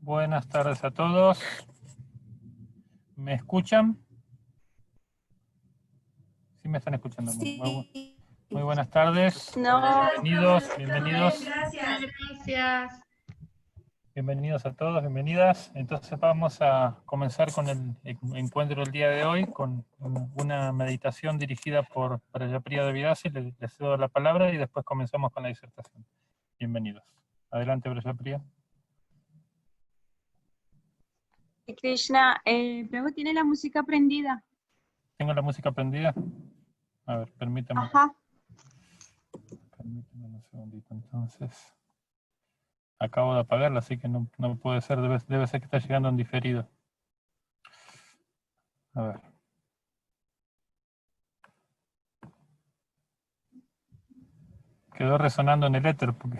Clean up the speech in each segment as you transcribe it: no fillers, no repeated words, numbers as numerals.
Buenas tardes a todos. ¿Me escuchan? ¿Sí me están escuchando? Sí. Muy buenas tardes. No. Bienvenidos. Gracias. Bienvenidos a todos, bienvenidas. Entonces vamos a comenzar con el encuentro del día de hoy, con una meditación dirigida por Prajapriya Devidasi. Les cedo la palabra y después comenzamos con la disertación. Bienvenidos. Adelante, Prajapriya. Krishna, luego tiene la música prendida. ¿Tengo la música prendida? A ver, permítame. Ajá. Permítame un segundito, entonces. Acabo de apagarla, así que no puede ser, debe ser que está llegando en diferido. A ver. Quedó resonando en el éter. Porque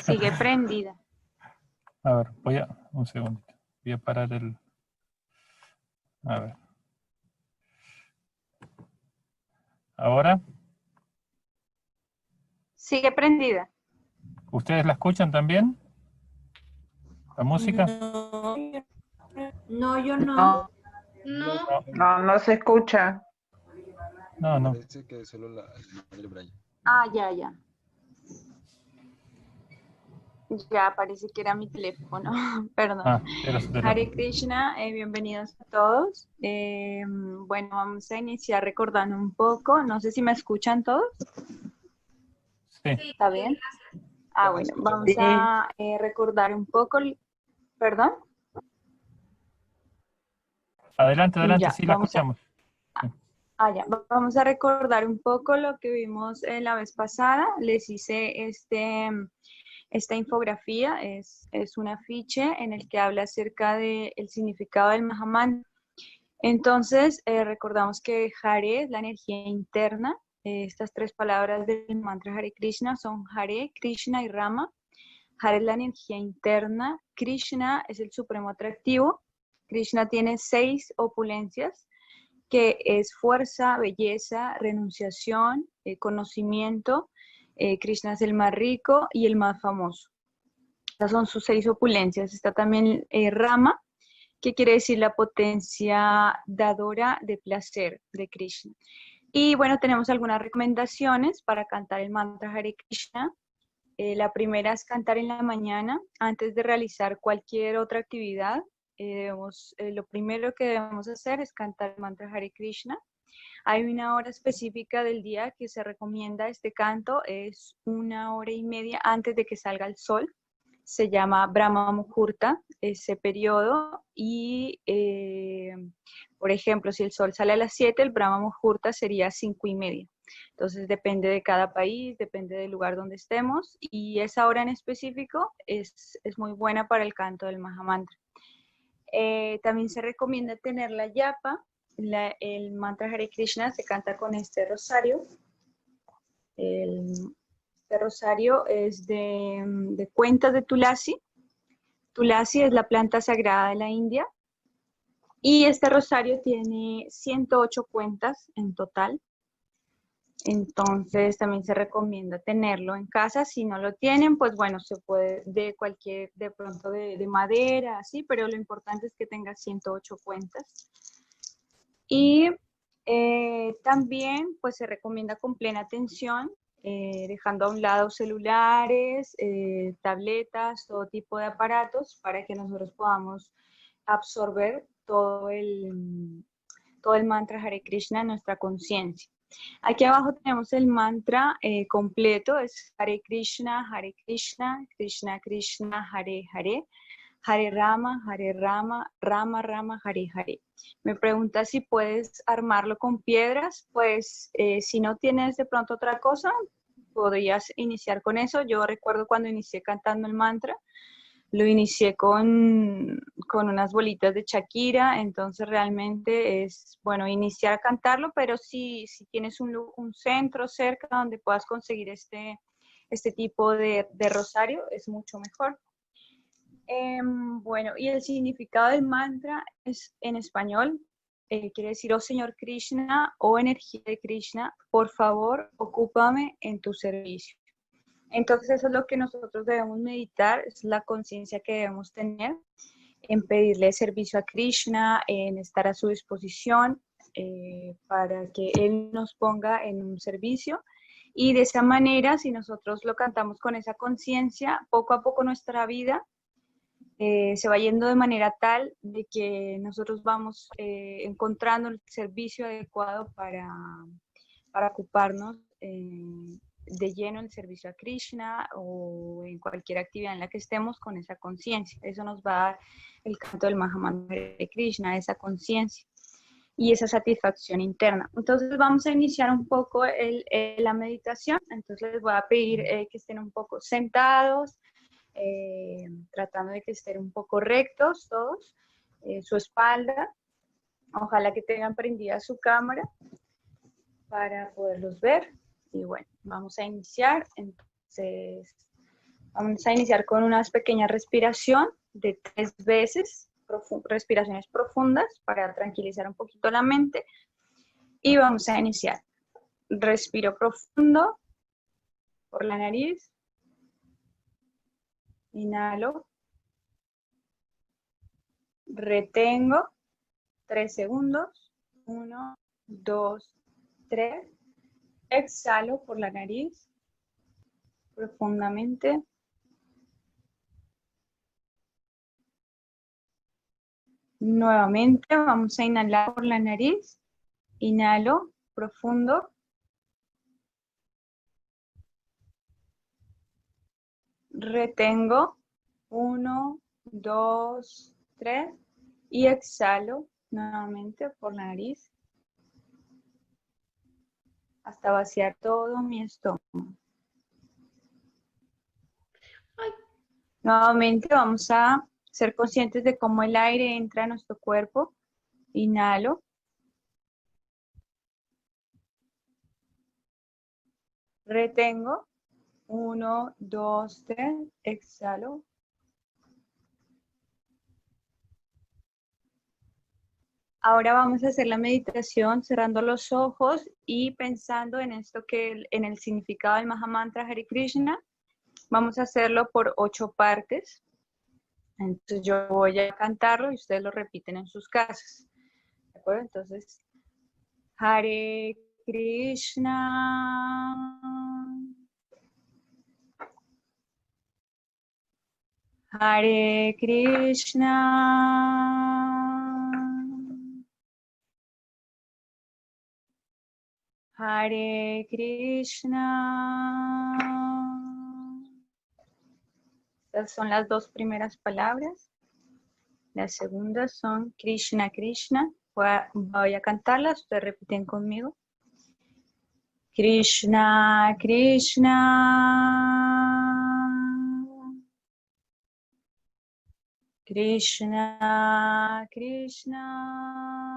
Sigue prendida. A ver, un segundito. Voy a parar el... A ver. ¿Ahora? Sigue prendida. ¿Ustedes la escuchan también? ¿La música? No, yo no. No. No se escucha. No. Parece que solo la madre Brian. Ah, ya. Ya, parece que era mi teléfono. Perdón. Era su teléfono. Hare Krishna, bienvenidos a todos. Bueno, vamos a iniciar recordando un poco. No sé si me escuchan todos. Sí. ¿Está bien? Ah, bueno, vamos Sí. a recordar un poco. ¿Perdón? Adelante, Ya, sí la escuchamos. Ya. Vamos a recordar un poco lo que vimos la vez pasada. Les hice esta infografía, es un afiche en el que habla acerca del significado del Mahamantra. Entonces, recordamos que Hare es la energía interna. Estas tres palabras del mantra Hare Krishna son Hare, Krishna y Rama. Hare es la energía interna, Krishna es el supremo atractivo. Krishna tiene 6 opulencias, que es fuerza, belleza, renunciación, conocimiento. Krishna es el más rico y el más famoso. Estas son sus 6 opulencias. Está también Rama, que quiere decir la potencia dadora de placer de Krishna. Y bueno, tenemos algunas recomendaciones para cantar el mantra Hare Krishna. La primera es cantar en la mañana antes de realizar cualquier otra actividad. Lo primero que debemos hacer es cantar el mantra Hare Krishna. Hay una hora específica del día que se recomienda este canto, es 1 hora y media antes de que salga el sol. Se llama Brahma Muhurta, ese periodo, y por ejemplo, si el sol sale a las 7, el Brahma Muhurta sería 5:30. Entonces depende de cada país, depende del lugar donde estemos, y esa hora en específico es muy buena para el canto del Mahamantra. También se recomienda tener la yapa. El mantra Hare Krishna se canta con este rosario. Este rosario es de cuentas de Tulasi. Tulasi es la planta sagrada de la India. Y este rosario tiene 108 cuentas en total. Entonces también se recomienda tenerlo en casa. Si no lo tienen, pues bueno, se puede de pronto de madera, así, pero lo importante es que tenga 108 cuentas. Y también pues se recomienda con plena atención, dejando a un lado celulares, tabletas, todo tipo de aparatos para que nosotros podamos absorber todo el mantra Hare Krishna en nuestra conciencia. Aquí abajo tenemos el mantra completo, es Hare Krishna, Krishna Krishna, Hare Hare, Hare Rama, Rama Rama, Hare Hare. Me pregunta si puedes armarlo con piedras. Pues si no tienes de pronto otra cosa, podrías iniciar con eso. Yo recuerdo cuando inicié cantando el mantra, lo inicié con unas bolitas de Shakira, entonces realmente es bueno iniciar a cantarlo, pero si tienes un centro cerca donde puedas conseguir este tipo de rosario, es mucho mejor. Bueno, y el significado del mantra es en español, quiere decir, oh Señor Krishna, oh energía de Krishna, por favor, ocúpame en tu servicio. Entonces eso es lo que nosotros debemos meditar, es la conciencia que debemos tener. en pedirle servicio a Krishna, en estar a su disposición para que Él nos ponga en un servicio. Y de esa manera, si nosotros lo cantamos con esa conciencia, poco a poco nuestra vida se va yendo de manera tal de que nosotros vamos encontrando el servicio adecuado para ocuparnos de lleno en el servicio a Krishna o en cualquier actividad en la que estemos con esa conciencia. Eso nos va a dar el canto del Mahamantra de Krishna, esa conciencia y esa satisfacción interna. Entonces vamos a iniciar un poco la meditación. Entonces les voy a pedir que estén un poco sentados, tratando de que estén un poco rectos todos, su espalda. Ojalá que tengan prendida su cámara para poderlos ver. Y bueno, vamos a iniciar. Entonces, vamos a iniciar con una pequeña respiración de 3 veces, respiraciones profundas para tranquilizar un poquito la mente. Y vamos a iniciar. Respiro profundo por la nariz. Inhalo. Retengo 3 segundos. 1, 2, 3. Exhalo por la nariz profundamente. Nuevamente vamos a inhalar por la nariz. Inhalo profundo. Retengo 1, 2, 3 y exhalo nuevamente por la nariz hasta vaciar todo mi estómago. Nuevamente vamos a ser conscientes de cómo el aire entra a nuestro cuerpo. Inhalo. Retengo. 1, 2, 3. Exhalo. Ahora vamos a hacer la meditación cerrando los ojos y pensando en esto en el significado del Mahamantra Hare Krishna. Vamos a hacerlo por 8 partes. Entonces yo voy a cantarlo y ustedes lo repiten en sus casas. ¿De acuerdo? Entonces, Hare Krishna. Hare Krishna. Hare Krishna. Estas son las 2 primeras palabras. Las segundas son Krishna, Krishna. Voy a cantarlas, ustedes repiten conmigo. Krishna, Krishna. Krishna, Krishna.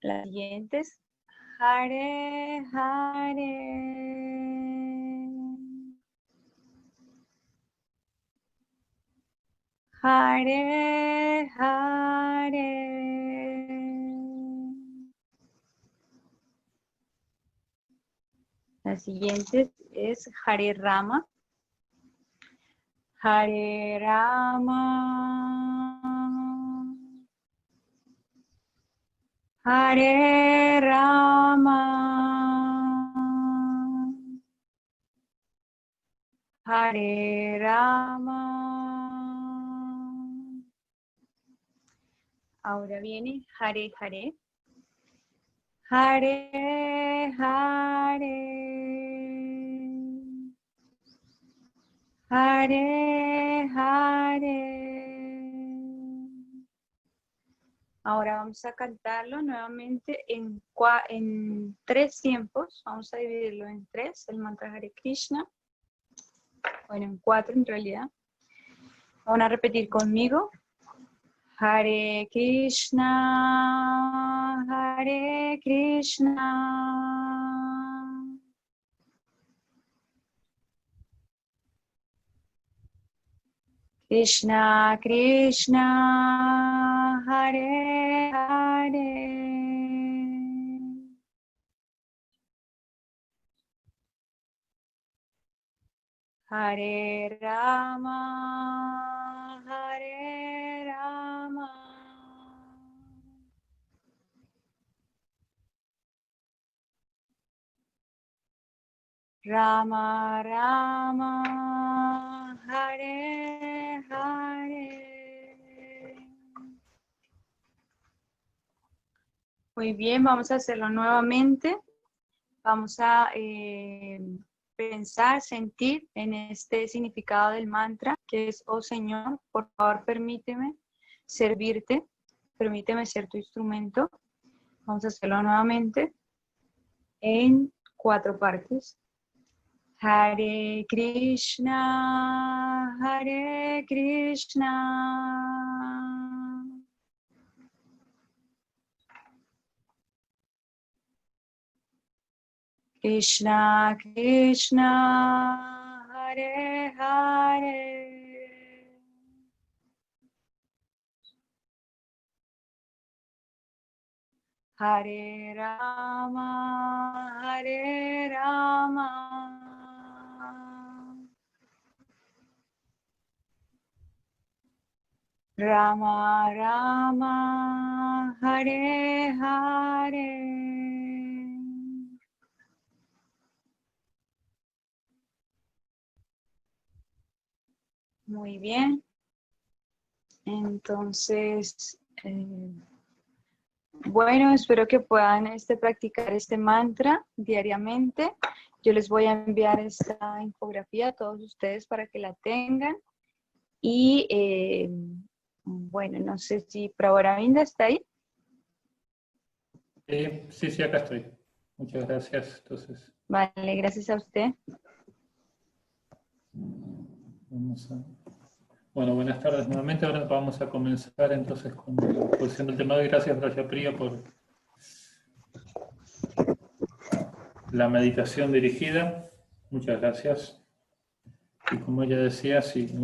Las siguientes. Hare, Hare. Hare, Hare. La siguiente es Hare Rama. Hare Rama. Hare Rama. Hare Rama. Ahora viene Hare Hare. Hare Hare. Hare Hare. Ahora vamos a cantarlo nuevamente en 3 tiempos. Vamos a dividirlo en 3, el mantra Hare Krishna. Bueno, en 4 en realidad. Van a repetir conmigo. Hare Krishna, Hare Krishna. Krishna, Krishna, Hare Hare. Hare Rama, Hare Rama, Rama Rama, Hare Hare. Muy bien, vamos a hacerlo nuevamente. Vamos a pensar, sentir en este significado del mantra, que es: oh Señor, por favor permíteme servirte, permíteme ser tu instrumento. Vamos a hacerlo nuevamente en 4 partes. Hare Krishna, Hare Krishna, Krishna Krishna, Hare Hare, Hare Rama, Hare Rama, Rama Rama, Hare Hare. Muy bien. Entonces, bueno, espero que puedan practicar este mantra diariamente. Yo les voy a enviar esta infografía a todos ustedes para que la tengan. Y bueno, no sé si Prabharavinda está ahí. Sí, acá estoy. Muchas gracias. Entonces, Vale, gracias a usted. Bueno, buenas tardes nuevamente. Ahora vamos a comenzar entonces con la exposición del tema de hoy. Gracias, Brajapriya, por la meditación dirigida. Muchas gracias. Y como ella decía, si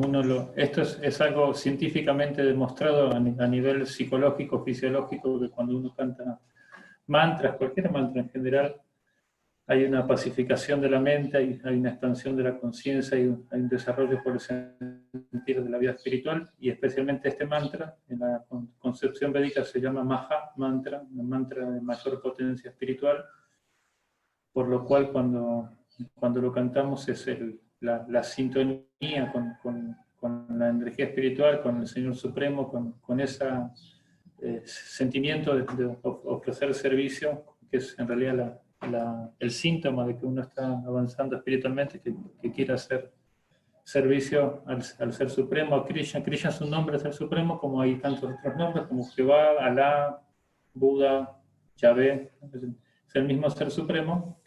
esto es algo científicamente demostrado a nivel psicológico, fisiológico, que cuando uno canta mantras, cualquier mantra en general, hay una pacificación de la mente, hay una expansión de la conciencia, hay un desarrollo por el sentir de la vida espiritual, y especialmente este mantra, en la concepción védica se llama Maha Mantra, un mantra de mayor potencia espiritual, por lo cual cuando lo cantamos es la sintonía con la energía espiritual, con el Señor Supremo, con ese sentimiento de ofrecer servicio, que es en realidad el síntoma de que uno está avanzando espiritualmente, que quiere hacer servicio al Ser Supremo, a Krishna. Krishna es un nombre del Ser Supremo, como hay tantos otros nombres, como Jehová, Alá, Buda, Yahvé, es el mismo Ser Supremo,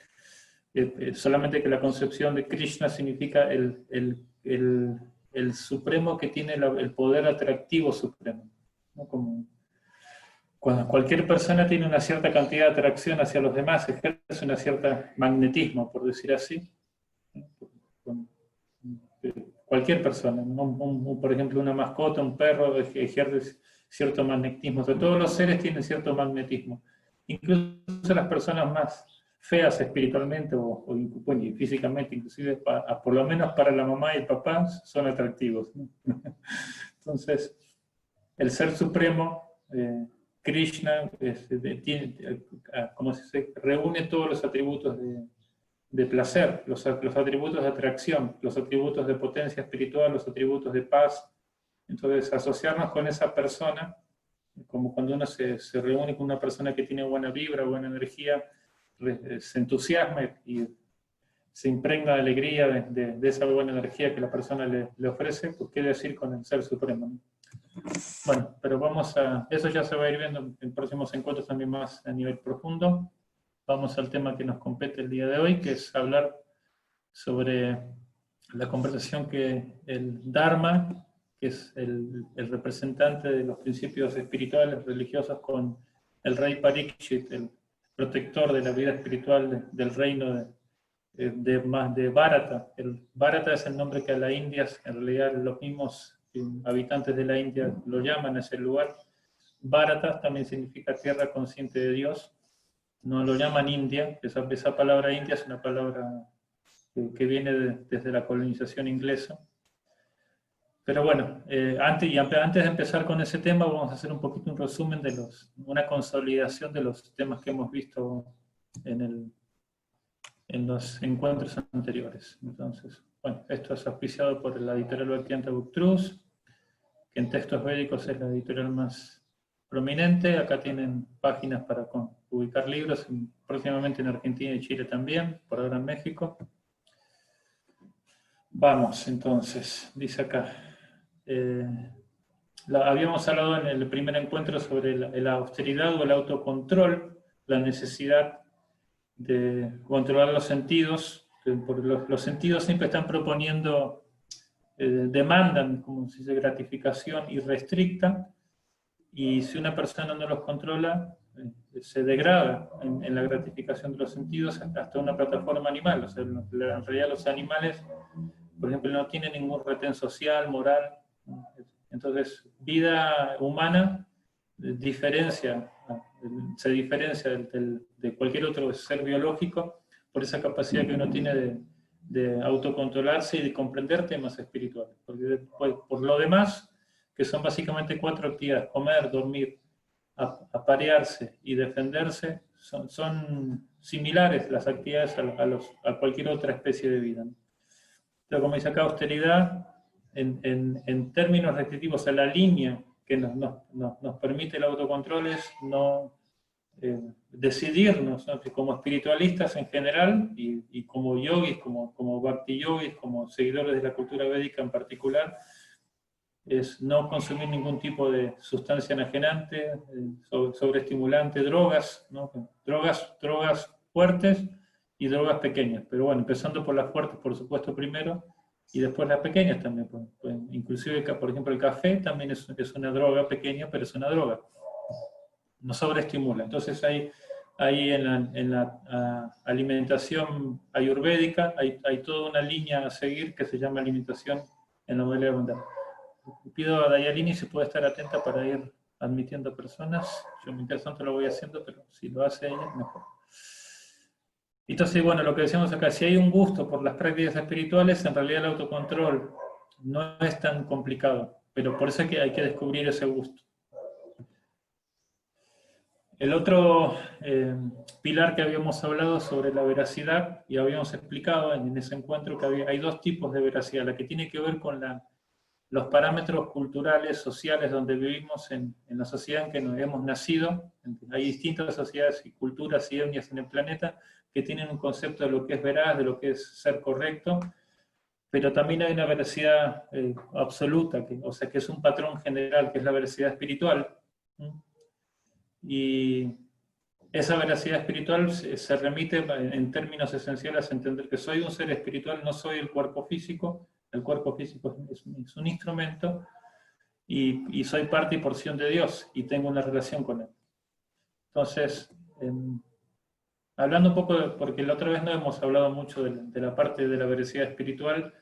solamente que la concepción de Krishna significa el Supremo que tiene el poder atractivo supremo, ¿no? Como cuando cualquier persona tiene una cierta cantidad de atracción hacia los demás, ejerce un cierto magnetismo, por decir así. Cualquier persona, ¿no? Por ejemplo, una mascota, un perro, ejerce cierto magnetismo. O sea, todos los seres tienen cierto magnetismo. Incluso las personas más feas espiritualmente o físicamente, inclusive por lo menos para la mamá y el papá, son atractivos, ¿no? Entonces, el Ser Supremo, Krishna, como se reúne todos los atributos de placer, los atributos de atracción, los atributos de potencia espiritual, los atributos de paz. Entonces, asociarnos con esa persona, como cuando uno se reúne con una persona que tiene buena vibra, buena energía, se entusiasma y se impregna de alegría de esa buena energía que la persona le ofrece, pues qué decir con el Ser Supremo, ¿no? Bueno, pero eso ya se va a ir viendo en próximos encuentros también más a nivel profundo. Vamos al tema que nos compete el día de hoy, que es hablar sobre la conversación que el Dharma, que es el representante de los principios espirituales, religiosos, con el rey Parikshit, el protector de la vida espiritual del reino de Bharata. El Bharata es el nombre que a la India, en realidad los mismos habitantes de la India lo llaman a ese lugar. Bharata también significa tierra consciente de Dios. No lo llaman India, esa palabra India es una palabra que viene desde la colonización inglesa. Pero bueno, antes de empezar con ese tema, vamos a hacer un poquito un resumen una consolidación de los temas que hemos visto en los encuentros anteriores. Entonces, bueno, esto es auspiciado por la editorial Bhaktivedanta Book Trust, que en textos védicos es la editorial más prominente. Acá tienen páginas para ubicar libros, próximamente en Argentina y Chile también, por ahora en México. Vamos, entonces, dice acá. Habíamos hablado en el primer encuentro sobre la austeridad o el autocontrol, la necesidad de controlar los sentidos, porque los sentidos siempre están proponiendo, demandan, como se dice, gratificación irrestricta, y si una persona no los controla, se degrada en la gratificación de los sentidos hasta una plataforma animal. O sea, en realidad los animales, por ejemplo, no tienen ningún retén social, moral. Entonces, vida humana se diferencia de cualquier otro ser biológico por esa capacidad que uno tiene de autocontrolarse y de comprender temas espirituales. Porque por lo demás, que son básicamente 4 actividades: comer, dormir, aparearse y defenderse, son similares las actividades a cualquier otra especie de vida, ¿no? Entonces, como dice acá, austeridad, en términos restrictivos, a la línea que nos permite el autocontrol es no decidirnos, ¿no? Como espiritualistas en general y como yogis, como bhakti yogis, como seguidores de la cultura védica en particular, es no consumir ningún tipo de sustancia enajenante, sobreestimulante, drogas, ¿no? Drogas fuertes y drogas pequeñas. Pero bueno, empezando por las fuertes, por supuesto, primero, y después las pequeñas también. Inclusive, por ejemplo, el café también es una droga pequeña, pero es una droga. No sobreestimula. Entonces ahí en la alimentación ayurvédica hay toda una línea a seguir que se llama alimentación en la modalidad de bondad. Pido a Dayalini si puede estar atenta para ir admitiendo personas. Yo mientras tanto lo voy haciendo, pero si lo hace ella, mejor. Entonces, bueno, lo que decíamos acá, si hay un gusto por las prácticas espirituales, en realidad el autocontrol no es tan complicado, pero por eso hay que descubrir ese gusto. El otro pilar que habíamos hablado sobre la veracidad, y habíamos explicado en ese encuentro que hay 2 tipos de veracidad: la que tiene que ver con los parámetros culturales, sociales, donde vivimos en la sociedad en que nos hemos nacido. Hay distintas sociedades y culturas y etnias en el planeta que tienen un concepto de lo que es veraz, de lo que es ser correcto, pero también hay una veracidad absoluta, que es un patrón general, que es la veracidad espiritual. Y esa veracidad espiritual se remite en términos esenciales a entender que soy un ser espiritual, no soy el cuerpo físico. El cuerpo físico es un instrumento y soy parte y porción de Dios y tengo una relación con Él. Entonces, hablando un poco, porque la otra vez no hemos hablado mucho de la parte de la veracidad espiritual.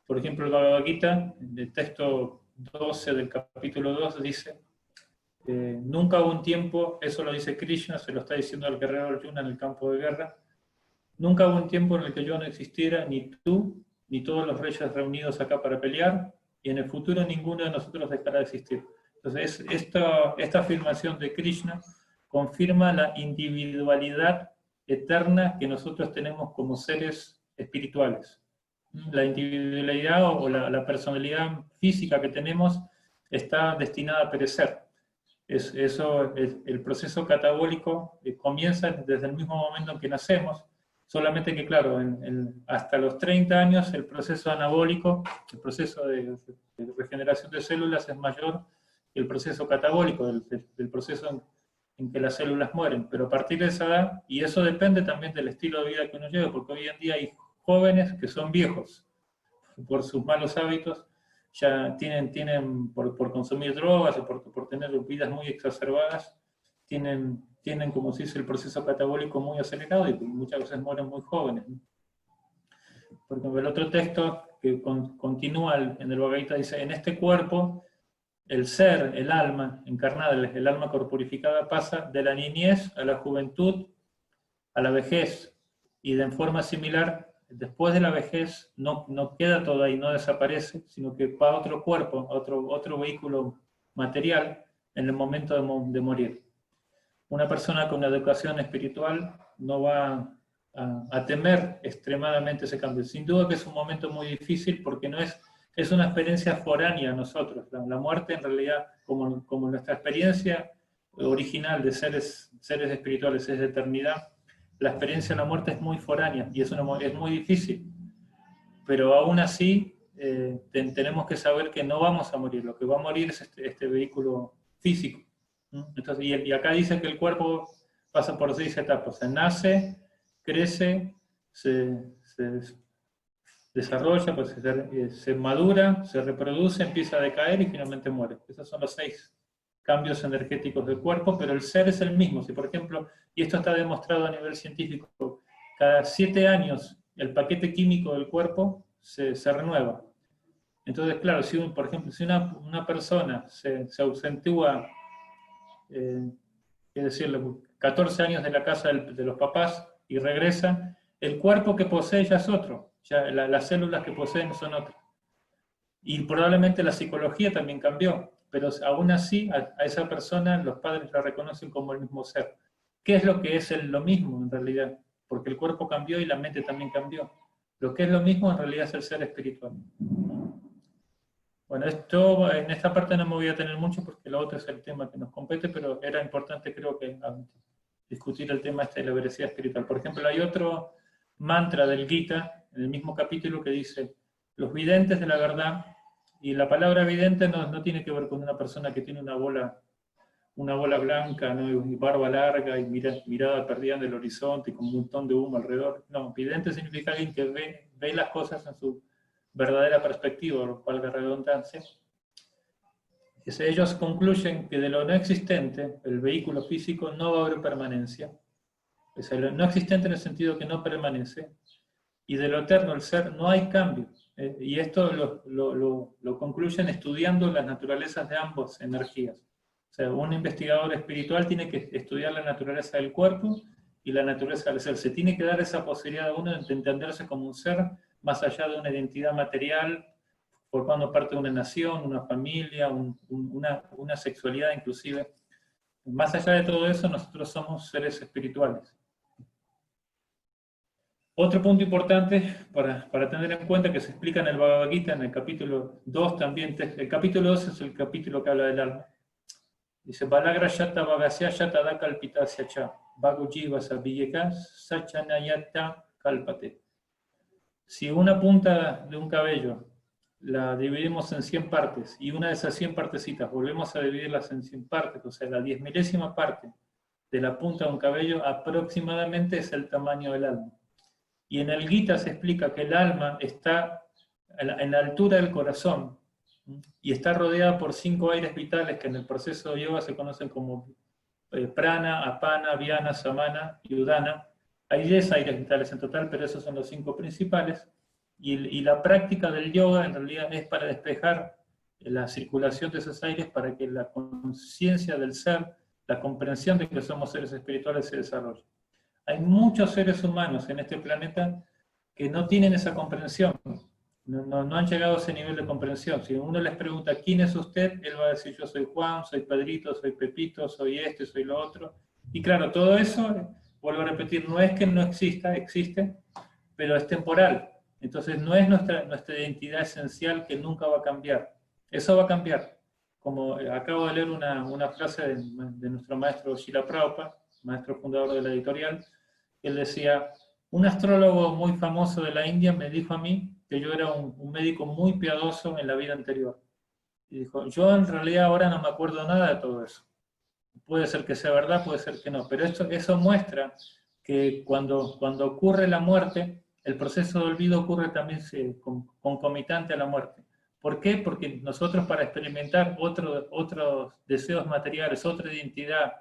Por ejemplo, el Bhagavad Gita, en el texto 12 del capítulo 2, dice: nunca hubo un tiempo, eso lo dice Krishna, se lo está diciendo al guerrero Arjuna en el campo de guerra, nunca hubo un tiempo en el que yo no existiera, ni tú, ni todos los reyes reunidos acá para pelear, y en el futuro ninguno de nosotros dejará de existir. Entonces, esta afirmación de Krishna confirma la individualidad eterna que nosotros tenemos como seres espirituales. La individualidad o la personalidad física que tenemos está destinada a perecer. El proceso catabólico comienza desde el mismo momento en que nacemos, solamente que, claro, hasta los 30 años el proceso anabólico, el proceso de regeneración de células es mayor que el proceso catabólico, del proceso en que las células mueren. Pero a partir de esa edad, y eso depende también del estilo de vida que uno lleva, porque hoy en día hay jóvenes que son viejos por sus malos hábitos, ya tienen por consumir drogas o por tener vidas muy exacerbadas, tienen, como se dice, el proceso catabólico muy acelerado y muchas veces mueren muy jóvenes, ¿no? Porque el otro texto que continúa en el Bhagavad Gita dice: en este cuerpo, el ser, el alma encarnada, el alma corporificada, pasa de la niñez a la juventud, a la vejez, y de forma similar después de la vejez no queda todo ahí, no desaparece, sino que va a otro cuerpo, a otro vehículo material en el momento de morir. Una persona con una educación espiritual no va a temer extremadamente ese cambio. Sin duda que es un momento muy difícil porque es una experiencia foránea a nosotros. La muerte en realidad, como nuestra experiencia original de seres espirituales es de eternidad, la experiencia de la muerte es muy foránea y es muy difícil. Pero aún así tenemos que saber que no vamos a morir. Lo que va a morir es este vehículo físico. Entonces, y acá dice que el cuerpo pasa por 6 etapas. Se nace, crece, se desarrolla, pues se madura, se reproduce, empieza a decaer y finalmente muere. Esos son los 6 cambios energéticos del cuerpo, pero el ser es el mismo. Si, por ejemplo, y esto está demostrado a nivel científico, cada 7 años el paquete químico del cuerpo se renueva. Entonces, claro, por ejemplo, si una persona se ausentúa, es decir, 14 años de la casa de los papás y regresa, el cuerpo que posee ya es otro, ya las células que poseen son otras. Y probablemente la psicología también cambió, pero aún así a esa persona los padres la reconocen como el mismo ser. ¿Qué es lo que es lo mismo en realidad? Porque el cuerpo cambió y la mente también cambió. Lo que es lo mismo en realidad es el ser espiritual. Bueno, esto en esta parte no me voy a tener mucho porque lo otro es el tema que nos compete, pero era importante creo que discutir el tema de la veracidad espiritual. Por ejemplo, hay otro mantra del Gita, en el mismo capítulo, que dice, los videntes de la verdad, y la palabra vidente no tiene que ver con una persona que tiene una bola blanca, ¿no? Y barba larga y mirada perdida en el horizonte y con un montón de humo alrededor. No, vidente significa alguien que ve las cosas en su verdadera perspectiva, lo cual la redundancia. Ellos concluyen que de lo no existente, el vehículo físico, no va a haber permanencia. Es lo no existente en el sentido que no permanece. Y de lo eterno, el ser, no hay cambio. Y esto lo concluyen estudiando las naturalezas de ambas energías. O sea, un investigador espiritual tiene que estudiar la naturaleza del cuerpo y la naturaleza del ser. Se tiene que dar esa posibilidad a uno de entenderse como un ser más allá de una identidad material, formando parte de una nación, una familia, una sexualidad inclusive. Más allá de todo eso, nosotros somos seres espirituales. Otro punto importante para tener en cuenta que se explica en el Bhagavad Gita, en el capítulo 2 también. El capítulo 2 es el capítulo que habla del alma. Dice, Balagra Yata Vagasya Yata Da Kalpitasya Cha, Bhagu Jiva Sabhiyeka Sachanayata Kalpate. Si una punta de un cabello la dividimos en 100 partes y una de esas 100 partecitas volvemos a dividirlas en 100 partes, o sea, la 10.000ª parte de la punta de un cabello aproximadamente es el tamaño del alma. Y en el Gita se explica que el alma está en la altura del corazón y está rodeada por 5 aires vitales que en el proceso de yoga se conocen como prana, apana, vyana, samana y udana. Hay 10 aires vitales en total, pero esos son los 5 principales. Y la práctica del yoga en realidad es para despejar la circulación de esos aires para que la conciencia del ser, la comprensión de que somos seres espirituales se desarrolle. Hay muchos seres humanos en este planeta que no tienen esa comprensión, no han llegado a ese nivel de comprensión. Si uno les pregunta, ¿quién es usted? Él va a decir, yo soy Juan, soy Pedrito, soy Pepito, soy este, soy lo otro. Y claro, todo eso, vuelvo a repetir, no es que no exista, existe, pero es temporal. Entonces no es nuestra identidad esencial que nunca va a cambiar. Eso va a cambiar. Como acabo de leer una frase de nuestro maestro Srila Prabhupada, maestro fundador de la editorial, él decía, un astrólogo muy famoso de la India me dijo a mí que yo era un médico muy piadoso en la vida anterior. Y dijo, yo en realidad ahora no me acuerdo nada de todo eso. Puede ser que sea verdad, puede ser que no, pero eso muestra que cuando ocurre la muerte, el proceso de olvido ocurre también concomitante a la muerte. ¿Por qué? Porque nosotros para experimentar otros deseos materiales, otra identidad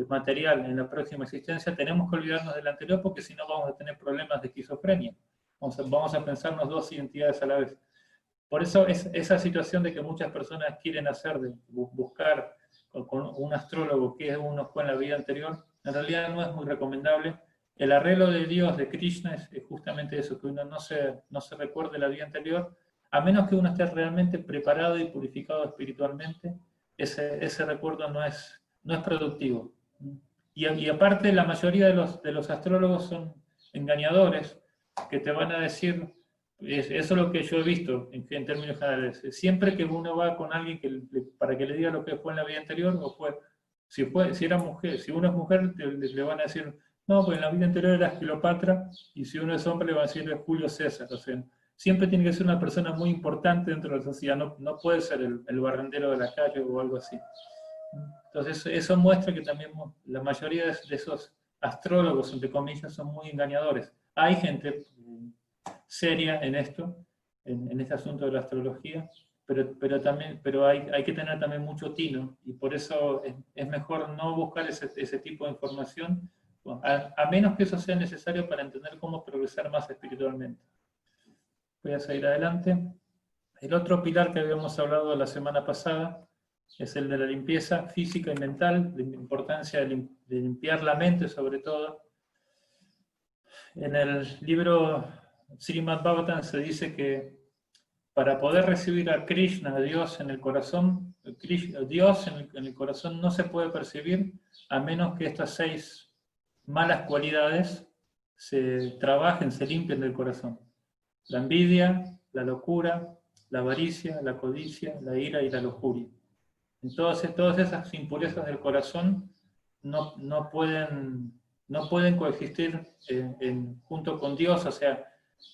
material en la próxima existencia, tenemos que olvidarnos del anterior porque si no vamos a tener problemas de esquizofrenia. Vamos a pensarnos 2 identidades a la vez. Por eso esa situación de que muchas personas quieren hacer, de buscar con un astrólogo que uno fue en la vida anterior, en realidad no es muy recomendable. el arreglo de Dios, de Krishna, es justamente eso, que uno no se recuerde la vida anterior, a menos que uno esté realmente preparado y purificado espiritualmente, ese recuerdo no es productivo. Y aparte, la mayoría de los astrólogos son engañadores, que te van a decir, eso es lo que yo he visto en términos generales, siempre que uno va con alguien para que le diga lo que fue en la vida anterior, si era mujer, si uno es mujer, le van a decir, no, pues en la vida anterior era Cleopatra, y si uno es hombre le van a decir Julio César. O sea, siempre tiene que ser una persona muy importante dentro de la sociedad, no puede ser el barrendero de la calle o algo así. Entonces eso muestra que también la mayoría de esos astrólogos, entre comillas, son muy engañadores. Hay gente seria en esto, en este asunto de la astrología, pero hay que tener también mucho tino, y por eso es mejor no buscar ese tipo de información, a menos que eso sea necesario para entender cómo progresar más espiritualmente. Voy a seguir adelante. El otro pilar que habíamos hablado la semana pasada es el de la limpieza física y mental, de la importancia de limpiar la mente sobre todo. En el libro Srimad Bhagavatam se dice que para poder recibir a Krishna, a Dios en el corazón, Dios en el corazón no se puede percibir a menos que estas 6 malas cualidades se trabajen, se limpien del corazón. La envidia, la locura, la avaricia, la codicia, la ira y la lujuria. Entonces, todas esas impurezas del corazón no pueden coexistir junto con Dios, o sea,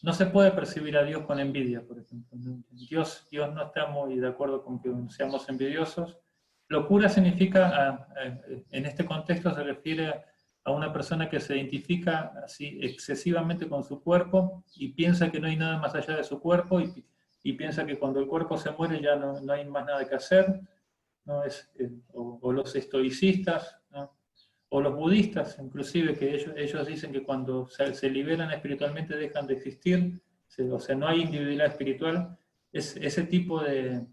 no se puede percibir a Dios con envidia, por ejemplo. Dios no está muy de acuerdo con que seamos envidiosos. Locura significa, en este contexto se refiere a una persona que se identifica así excesivamente con su cuerpo y piensa que no hay nada más allá de su cuerpo y piensa que cuando el cuerpo se muere ya no hay más nada que hacer. ¿No? O los estoicistas, ¿no? O los budistas, inclusive, que ellos dicen que cuando se liberan espiritualmente dejan de existir, o sea, no hay individualidad espiritual. Ese tipo de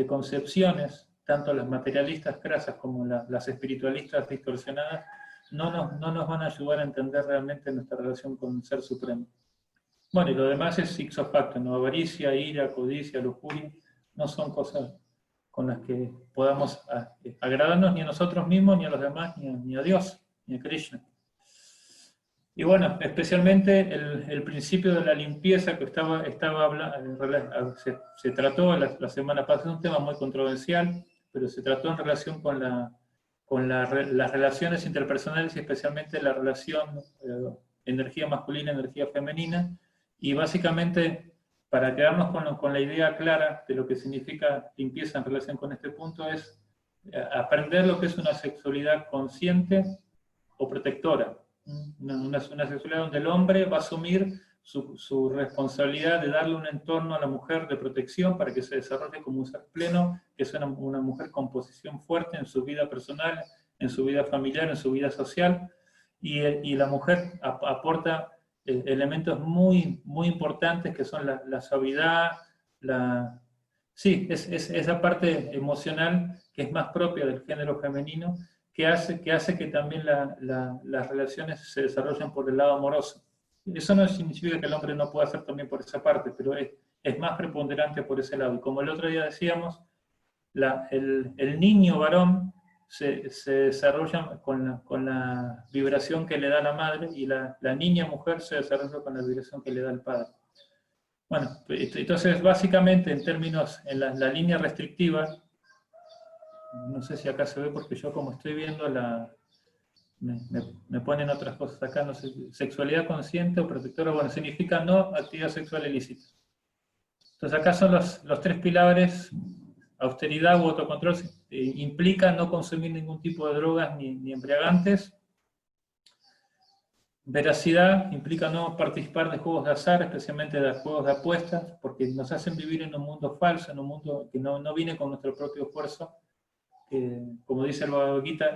concepciones, tanto las materialistas crasas como las espiritualistas distorsionadas, no nos van a ayudar a entender realmente nuestra relación con el Ser Supremo. Bueno, y lo demás es ipso facto, ¿no? Avaricia, ira, codicia, lujuria, no son cosas con las que podamos agradarnos ni a nosotros mismos, ni a los demás, ni a Dios, ni a Krishna. Y bueno, especialmente el principio de la limpieza que estaba hablando, se trató la semana pasada, es un tema muy controversial, pero se trató en relación con las relaciones interpersonales y especialmente la relación energía masculina, energía femenina, y básicamente, para quedarnos con la idea clara de lo que significa limpieza en relación con este punto, es aprender lo que es una sexualidad consciente o protectora. Una sexualidad donde el hombre va a asumir su responsabilidad de darle un entorno a la mujer de protección para que se desarrolle como un ser pleno, que sea una mujer con posición fuerte en su vida personal, en su vida familiar, en su vida social, y la mujer aporta elementos muy, muy importantes que son la suavidad, esa parte emocional que es más propia del género femenino, que hace que también las relaciones se desarrollen por el lado amoroso. Eso no significa que el hombre no pueda hacer también por esa parte, pero es más preponderante por ese lado. Y como el otro día decíamos, el niño varón se desarrolla con la vibración que le da la madre, y la niña mujer se desarrolla con la vibración que le da el padre. Bueno, entonces básicamente en términos, en la línea restrictiva, no sé si acá se ve porque yo como estoy viendo me ponen otras cosas acá, no sé, sexualidad consciente o protectora, bueno, significa no actividad sexual ilícita. Entonces acá son los 3 pilares. Austeridad u autocontrol implica no consumir ningún tipo de drogas ni embriagantes. Veracidad implica no participar de juegos de azar, especialmente de juegos de apuestas, porque nos hacen vivir en un mundo falso, en un mundo que no viene con nuestro propio esfuerzo. Como dice el Bhagavad Gita,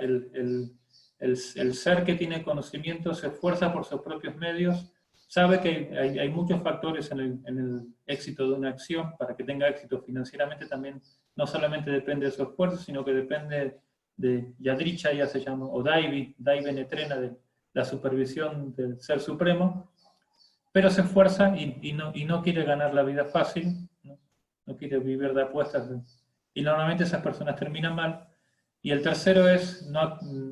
el ser que tiene conocimiento se esfuerza por sus propios medios, sabe que hay muchos factores en el éxito de una acción. Para que tenga éxito financieramente también no solamente depende de su esfuerzo, sino que depende de Yadrichaya, se llama, o Daivi Netrena, la supervisión del Ser Supremo, pero se esfuerza y no quiere ganar la vida fácil, no quiere vivir de apuestas, y normalmente esas personas terminan mal. Y el tercero es,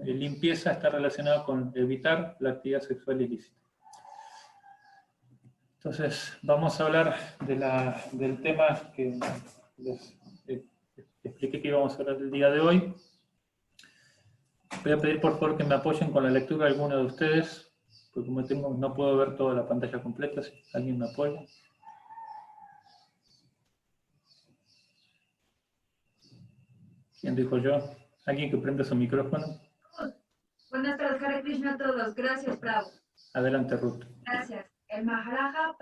limpieza está relacionado con evitar la actividad sexual ilícita. Entonces, vamos a hablar del tema que les expliqué que íbamos a hablar el día de hoy. Voy a pedir por favor que me apoyen con la lectura de alguno de ustedes, porque como no puedo ver toda la pantalla completa, si alguien me apoya. ¿Quién dijo yo? ¿Alguien que prenda su micrófono? Buenas tardes, Hare Krishna a todos. Gracias, Prabhu. Adelante, Ruth. Gracias. El Maharaja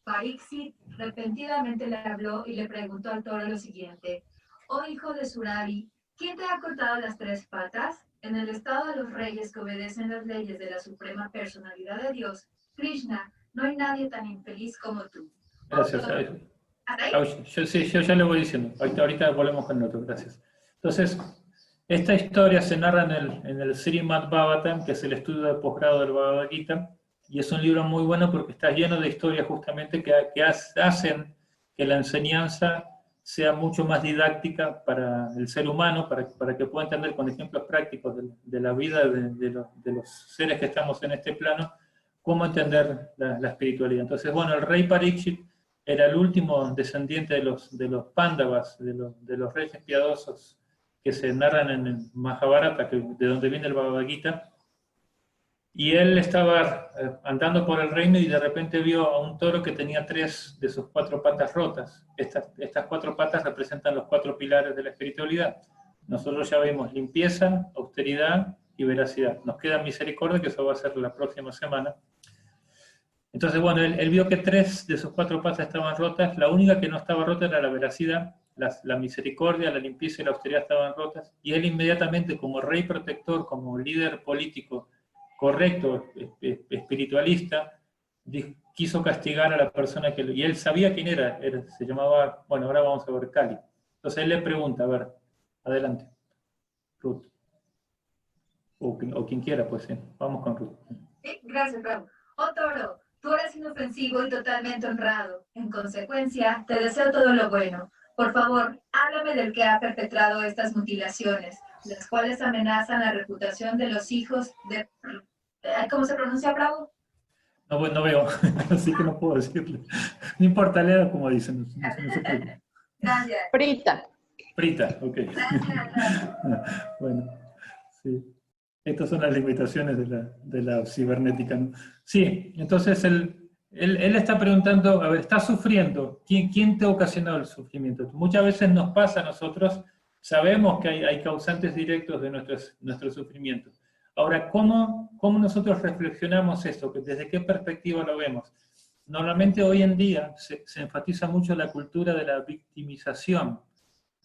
Pariksit repentinamente le habló y le preguntó al toro lo siguiente: oh hijo de Surari, ¿quién te ha cortado las 3 patas? En el estado de los reyes que obedecen las leyes de la suprema personalidad de Dios, Krishna, no hay nadie tan infeliz como tú. Gracias. ¿Hasta ahí? Yo ya le voy diciendo. Ahorita volvemos con el otro. Gracias. Entonces, esta historia se narra en el Srimad Bhagavatam, que es el estudio de posgrado del Bhagavad Gita, y es un libro muy bueno porque está lleno de historias justamente que hacen que la enseñanza sea mucho más didáctica para el ser humano, para que pueda entender con ejemplos prácticos de la vida de los seres que estamos en este plano, cómo entender la espiritualidad. Entonces, bueno, el rey Pariksit era el último descendiente de los Pándavas, de los reyes piadosos que se narran en el Mahabharata, de donde viene el Bhagavad Gita, y él estaba andando por el reino y de repente vio a un toro que tenía 3 de sus 4 patas rotas. Estas 4 patas representan los 4 pilares de la espiritualidad. Nosotros ya vimos limpieza, austeridad y veracidad. Nos queda misericordia, que eso va a ser la próxima semana. Entonces, bueno, él vio que 3 de sus 4 patas estaban rotas. La única que no estaba rota era la veracidad. La misericordia, la limpieza y la austeridad estaban rotas. Y él inmediatamente, como rey protector, como líder político correcto, espiritualista, quiso castigar a la persona y él sabía quién era, se llamaba, bueno, ahora vamos a ver, Kali. Entonces él le pregunta, a ver, adelante, Ruth. O quien quiera, pues sí, vamos con Ruth. Sí, gracias, Prabhu. Oh toro, tú eres inofensivo y totalmente honrado. En consecuencia, te deseo todo lo bueno. Por favor, háblame del que ha perpetrado estas mutilaciones, las cuales amenazan la reputación de los hijos de... ¿Cómo se pronuncia, Prabhu? No veo, así que no puedo decirle. No importa, lea como dicen. No se preocupe. Gracias. Prita, ok. Gracias. Bueno, sí. Estas son las limitaciones de la cibernética, ¿no? Sí, entonces él está preguntando, a ver, ¿está sufriendo? ¿Quién te ha ocasionado el sufrimiento? Muchas veces nos pasa a nosotros, sabemos que hay causantes directos de nuestro sufrimiento. Ahora, ¿cómo nosotros reflexionamos esto? ¿Desde qué perspectiva lo vemos? Normalmente hoy en día se enfatiza mucho la cultura de la victimización,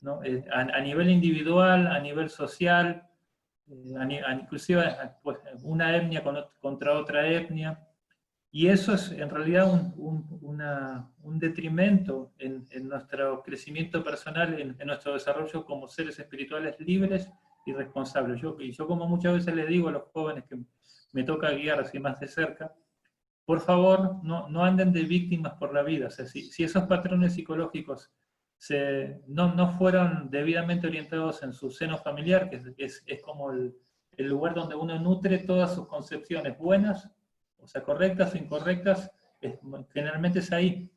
¿no? A nivel individual, a nivel social, inclusive pues, una etnia contra otra etnia, y eso es en realidad un detrimento en nuestro crecimiento personal, en nuestro desarrollo como seres espirituales libres y responsables. Yo como muchas veces les digo a los jóvenes que me toca guiar así más de cerca, por favor, no anden de víctimas por la vida. O sea, si esos patrones psicológicos no fueron debidamente orientados en su seno familiar, que es como el lugar donde uno nutre todas sus concepciones buenas, o sea, correctas o incorrectas, generalmente es ahí.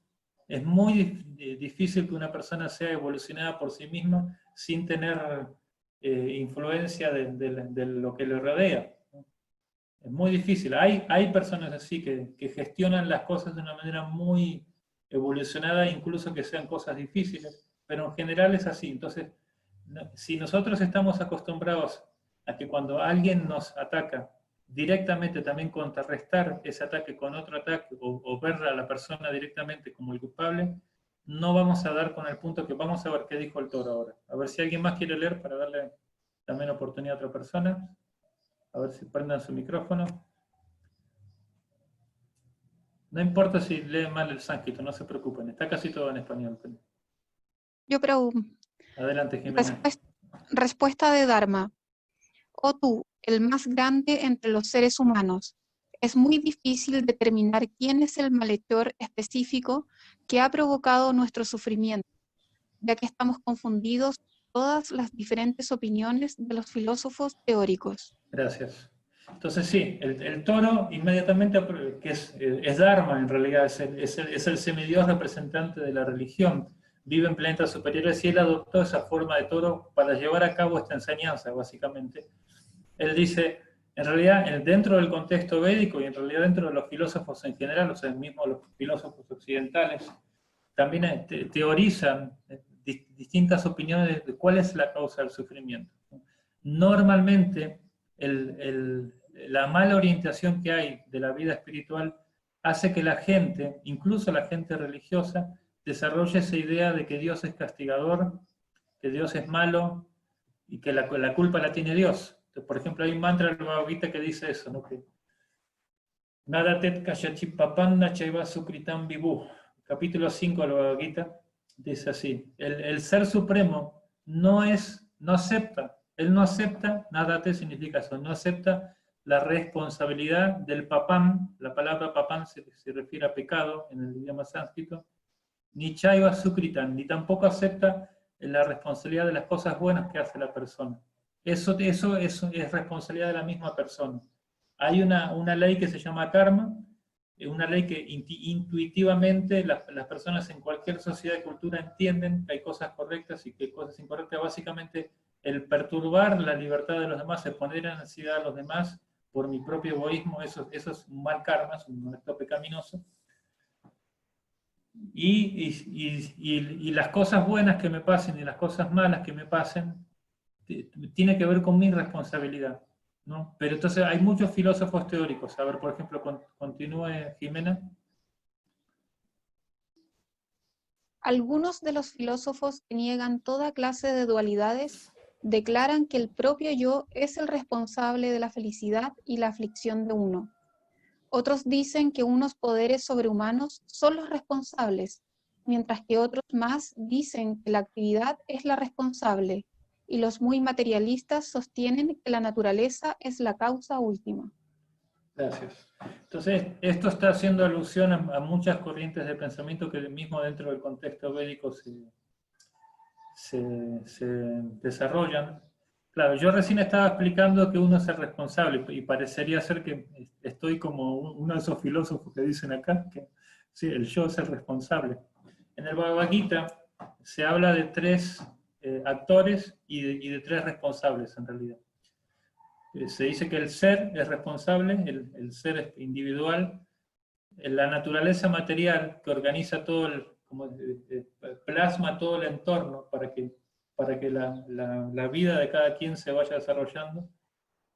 Es muy difícil que una persona sea evolucionada por sí misma sin tener influencia de lo que le rodea. Es muy difícil. Hay personas así que gestionan las cosas de una manera muy evolucionada, incluso que sean cosas difíciles, pero en general es así. Entonces, si nosotros estamos acostumbrados a que cuando alguien nos ataca, directamente también contrarrestar ese ataque con otro ataque, o ver a la persona directamente como el culpable, no vamos a dar con el punto que vamos a ver qué dijo el toro ahora. A ver si alguien más quiere leer para darle también oportunidad a otra persona. A ver si prendan su micrófono. No importa si leen mal el sánscrito, no se preocupen, está casi todo en español. Yo pregunto. Adelante, Jimena. Respuesta de Dharma. oh tú, el más grande entre los seres humanos. Es muy difícil determinar quién es el malhechor específico que ha provocado nuestro sufrimiento, ya que estamos confundidos con todas las diferentes opiniones de los filósofos teóricos. Gracias. Entonces sí, el toro inmediatamente, que es Dharma en realidad, es el semidios representante de la religión, vive en planetas superiores y él adoptó esa forma de toro para llevar a cabo esta enseñanza, básicamente. Él dice, en realidad, dentro del contexto védico y en realidad dentro de los filósofos en general, o sea, mismo los filósofos occidentales, también teorizan distintas opiniones de cuál es la causa del sufrimiento. Normalmente, la mala orientación que hay de la vida espiritual hace que la gente, incluso la gente religiosa, desarrolle esa idea de que Dios es castigador, que Dios es malo y que la culpa la tiene Dios. Entonces, por ejemplo, hay un mantra del Bhagavad Gita que dice eso, ¿no? Que Nadatet Kashachipapanna Chaiva Sukritam Vibhu. Capítulo 5 del Bhagavad Gita dice así: el Ser Supremo no acepta, él no acepta, Nadate significa eso, no acepta la responsabilidad del papam. La palabra papam se refiere a pecado en el idioma sánscrito, ni chaiva sukritam, ni tampoco acepta la responsabilidad de las cosas buenas que hace la persona. Eso es responsabilidad de la misma persona. Hay una ley que se llama karma, una ley que intuitivamente las personas en cualquier sociedad y cultura entienden que hay cosas correctas y que hay cosas incorrectas. Básicamente, el perturbar la libertad de los demás, el poner en ansiedad a los demás por mi propio egoísmo, eso es un mal karma, es un acto pecaminoso. Y las cosas buenas que me pasen y las cosas malas que me pasen, tiene que ver con mi responsabilidad, ¿no? Pero entonces hay muchos filósofos teóricos. A ver, por ejemplo, continúe Jimena. Algunos de los filósofos que niegan toda clase de dualidades declaran que el propio yo es el responsable de la felicidad y la aflicción de uno. Otros dicen que unos poderes sobrehumanos son los responsables, mientras que otros más dicen que la actividad es la responsable, y los muy materialistas sostienen que la naturaleza es la causa última. Gracias. Entonces, esto está haciendo alusión a muchas corrientes de pensamiento que mismo dentro del contexto védico se desarrollan. Claro, yo recién estaba explicando que uno es el responsable y parecería ser que estoy como uno de esos filósofos que dicen acá que sí, el yo es el responsable. En el Bhagavad Gita se habla de tres actores y de tres responsables en realidad. Se dice que el ser es responsable, el ser es individual, la naturaleza material que organiza todo, plasma todo el entorno para que la vida de cada quien se vaya desarrollando,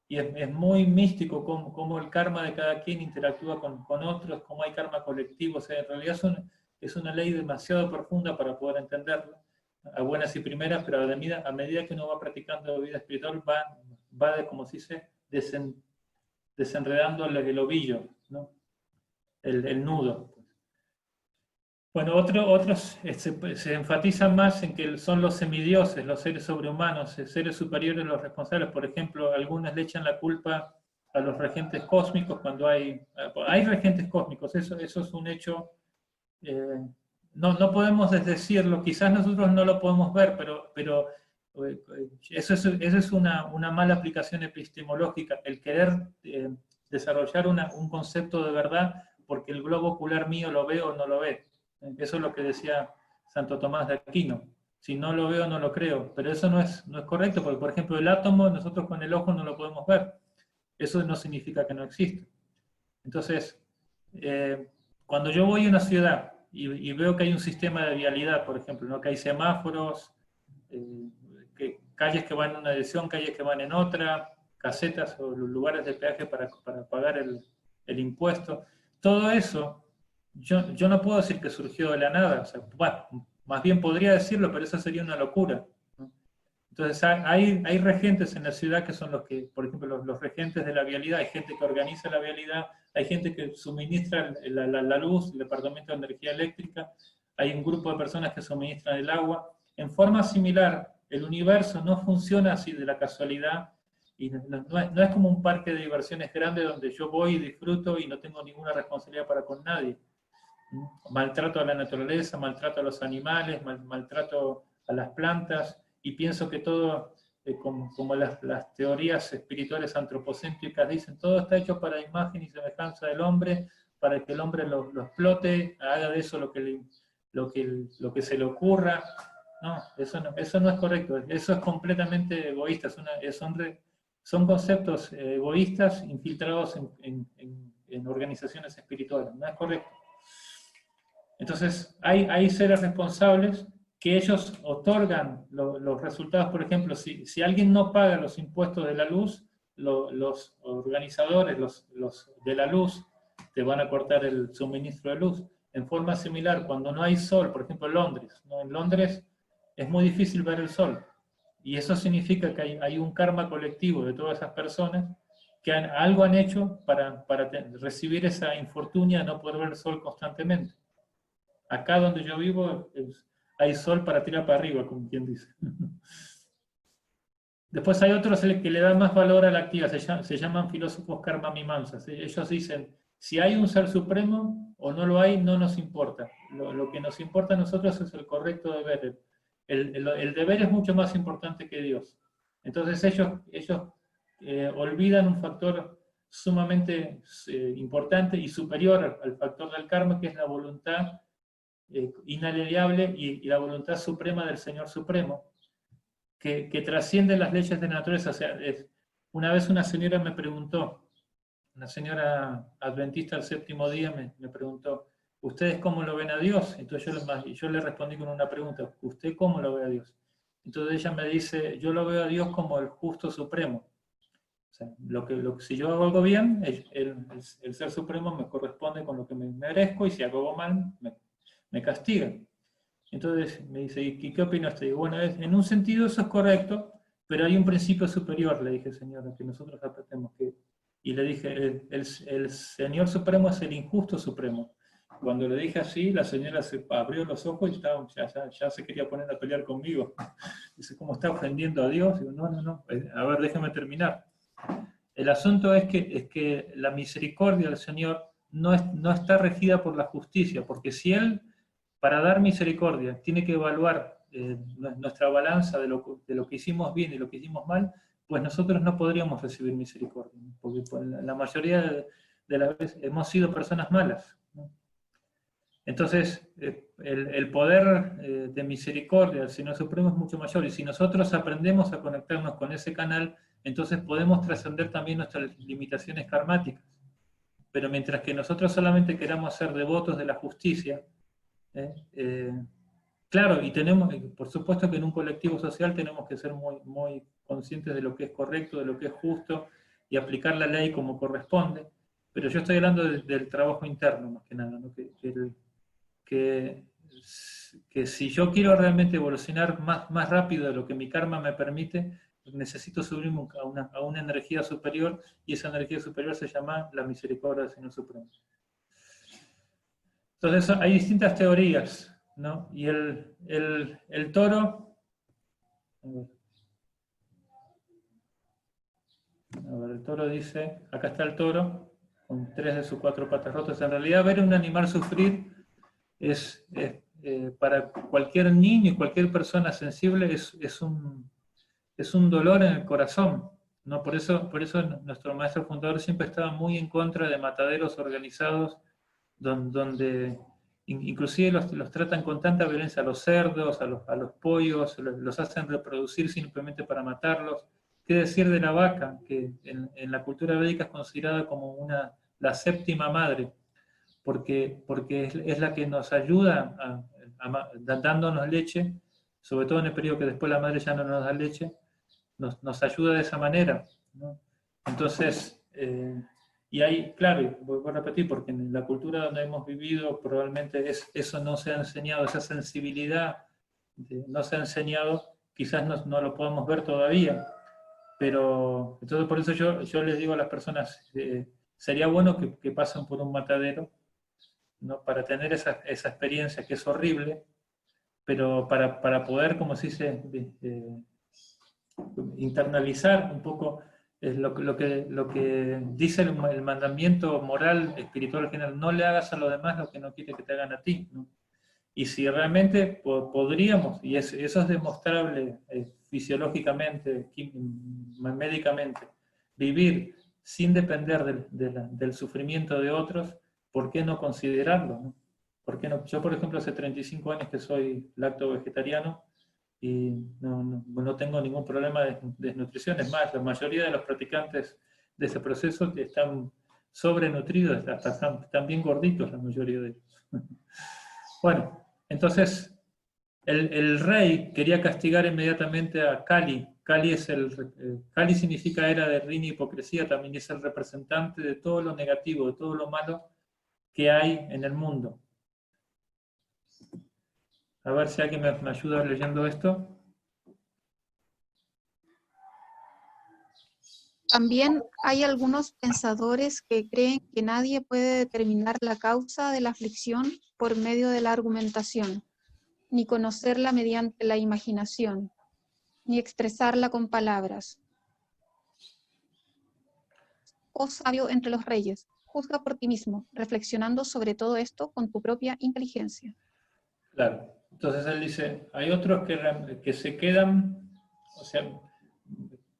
y es muy místico cómo el karma de cada quien interactúa con otros, cómo hay karma colectivo. O sea, en realidad es una ley demasiado profunda para poder entenderla a buenas y primeras, pero a medida que uno va practicando vida espiritual va como se dice, desenredando el ovillo, ¿no? El nudo. Bueno, otros se enfatizan más en que son los semidioses, los seres sobrehumanos, seres superiores, los responsables. Por ejemplo, algunos le echan la culpa a los regentes cósmicos cuando hay regentes cósmicos. Eso es un hecho. No podemos desdecirlo, quizás nosotros no lo podemos ver, pero eso es una mala aplicación epistemológica, el querer desarrollar un concepto de verdad porque el globo ocular mío lo ve o no lo ve. Eso es lo que decía Santo Tomás de Aquino. Si no lo veo, no lo creo. Pero eso no es correcto, porque por ejemplo el átomo nosotros con el ojo no lo podemos ver. Eso no significa que no exista. Entonces, cuando yo voy a una ciudad y veo que hay un sistema de vialidad, por ejemplo, ¿no? Que hay semáforos, calles que van en una dirección, calles que van en otra, casetas o lugares de peaje para pagar el impuesto, todo eso, yo no puedo decir que surgió de la nada. O sea, bueno, más bien podría decirlo, pero eso sería una locura, ¿no? Entonces hay regentes en la ciudad que son los que, por ejemplo, los regentes de la vialidad, hay gente que organiza la vialidad, hay gente que suministra la luz, el departamento de energía eléctrica, hay un grupo de personas que suministran el agua. En forma similar, el universo no funciona así de la casualidad, Y no es como un parque de diversiones grande donde yo voy y disfruto y no tengo ninguna responsabilidad para con nadie. Maltrato a la naturaleza, maltrato a los animales, maltrato a las plantas, y pienso que todo, como las teorías espirituales antropocéntricas dicen, todo está hecho para imagen y semejanza del hombre, para que el hombre lo explote, haga de eso lo que se le ocurra. No, eso no es correcto, eso es completamente egoísta, son conceptos egoístas infiltrados en organizaciones espirituales, no es correcto. Entonces, hay seres responsables que ellos otorgan los resultados. Por ejemplo, si alguien no paga los impuestos de la luz, los organizadores los de la luz te van a cortar el suministro de luz. En forma similar, cuando no hay sol, por ejemplo en Londres, ¿no? En Londres es muy difícil ver el sol, y eso significa que hay un karma colectivo de todas esas personas que algo han hecho para recibir esa infortunia de no poder ver el sol constantemente. Acá donde yo vivo hay sol para tirar para arriba, como quien dice. Después hay otros que le dan más valor a la activa, se llaman filósofos karma mimansas. Ellos dicen, si hay un ser supremo o no lo hay, no nos importa. Lo que nos importa a nosotros es el correcto deber. El deber es mucho más importante que Dios. Entonces ellos olvidan un factor sumamente importante y superior al factor del karma, que es la voluntad inalienable y la voluntad suprema del Señor Supremo, que trasciende las leyes de la naturaleza. O sea, una vez una señora me preguntó, una señora adventista del séptimo día me preguntó, ¿ustedes cómo lo ven a Dios? Entonces yo le respondí con una pregunta, ¿usted cómo lo ve a Dios? Entonces ella me dice, yo lo veo a Dios como el justo supremo. O sea, si yo hago algo bien, el ser supremo me corresponde con lo que me merezco, y si hago algo mal, me castigan. Entonces me dice, ¿y qué opina usted? Y bueno, en un sentido eso es correcto, pero hay un principio superior, le dije, señora, que nosotros aprendemos que... Y le dije, el Señor Supremo es el injusto supremo. Cuando le dije así, la señora se abrió los ojos y ya se quería poner a pelear conmigo. Dice, ¿cómo está ofendiendo a Dios? Digo, no, a ver, déjeme terminar. El asunto es que la misericordia del Señor no está regida por la justicia, porque si Él, para dar misericordia, tiene que evaluar nuestra balanza de lo que hicimos bien y lo que hicimos mal, pues nosotros no podríamos recibir misericordia, porque la mayoría de las veces hemos sido personas malas, ¿no? Entonces, el poder de misericordia del Señor Supremo es mucho mayor, y si nosotros aprendemos a conectarnos con ese canal, entonces podemos trascender también nuestras limitaciones karmáticas. Pero mientras que nosotros solamente queramos ser devotos de la justicia, claro, y por supuesto que en un colectivo social tenemos que ser muy, muy conscientes de lo que es correcto, de lo que es justo, y aplicar la ley como corresponde, pero yo estoy hablando del trabajo interno, más que nada, ¿no? Que si yo quiero realmente evolucionar más rápido de lo que mi karma me permite, necesito subirme a una energía superior, y esa energía superior se llama la misericordia del Señor Supremo. Entonces hay distintas teorías, ¿no? Y el toro, el toro dice, acá está el toro, con 3 de sus 4 patas rotas. En realidad ver a un animal sufrir es para cualquier niño y cualquier persona sensible es un dolor en el corazón, ¿no? Por eso nuestro maestro fundador siempre estaba muy en contra de mataderos organizados, donde inclusive los tratan con tanta violencia a los cerdos, a los pollos, los hacen reproducir simplemente para matarlos. ¿Qué decir de la vaca, que en la cultura védica es considerada como la séptima madre? Porque es la que nos ayuda dándonos leche, sobre todo en el periodo que después la madre ya no nos da leche, nos ayuda de esa manera, ¿no? Entonces, y ahí, claro, voy a repetir, porque en la cultura donde hemos vivido probablemente eso no se ha enseñado, esa sensibilidad no se ha enseñado, quizás no lo podemos ver todavía, pero entonces por eso yo les digo a las personas, sería bueno que pasen por un matadero, ¿no? Para tener esa experiencia que es horrible, pero para poder, como se dice, internalizar un poco es lo que dice el mandamiento moral espiritual general: no le hagas a los demás lo que no quiere que te hagan a ti, ¿no? Y si realmente podríamos, y eso es demostrable fisiológicamente, médicamente, vivir sin depender del sufrimiento de otros, ¿por qué no considerarlo, no? ¿Por qué no? Yo, por ejemplo, hace 35 años que soy lacto-vegetariano y no tengo ningún problema de desnutrición. Es más, la mayoría de los practicantes de ese proceso están sobrenutridos, hasta están bien gorditos la mayoría de ellos. Bueno, entonces el rey quería castigar inmediatamente a Kali. Kali significa era de riña y hipocresía, también es el representante de todo lo negativo, de todo lo malo que hay en el mundo. A ver si alguien me ayuda leyendo esto. También hay algunos pensadores que creen que nadie puede determinar la causa de la aflicción por medio de la argumentación, ni conocerla mediante la imaginación, ni expresarla con palabras. Oh sabio entre los reyes, juzga por ti mismo, reflexionando sobre todo esto con tu propia inteligencia. Claro, entonces él dice, hay otros que se quedan, o sea,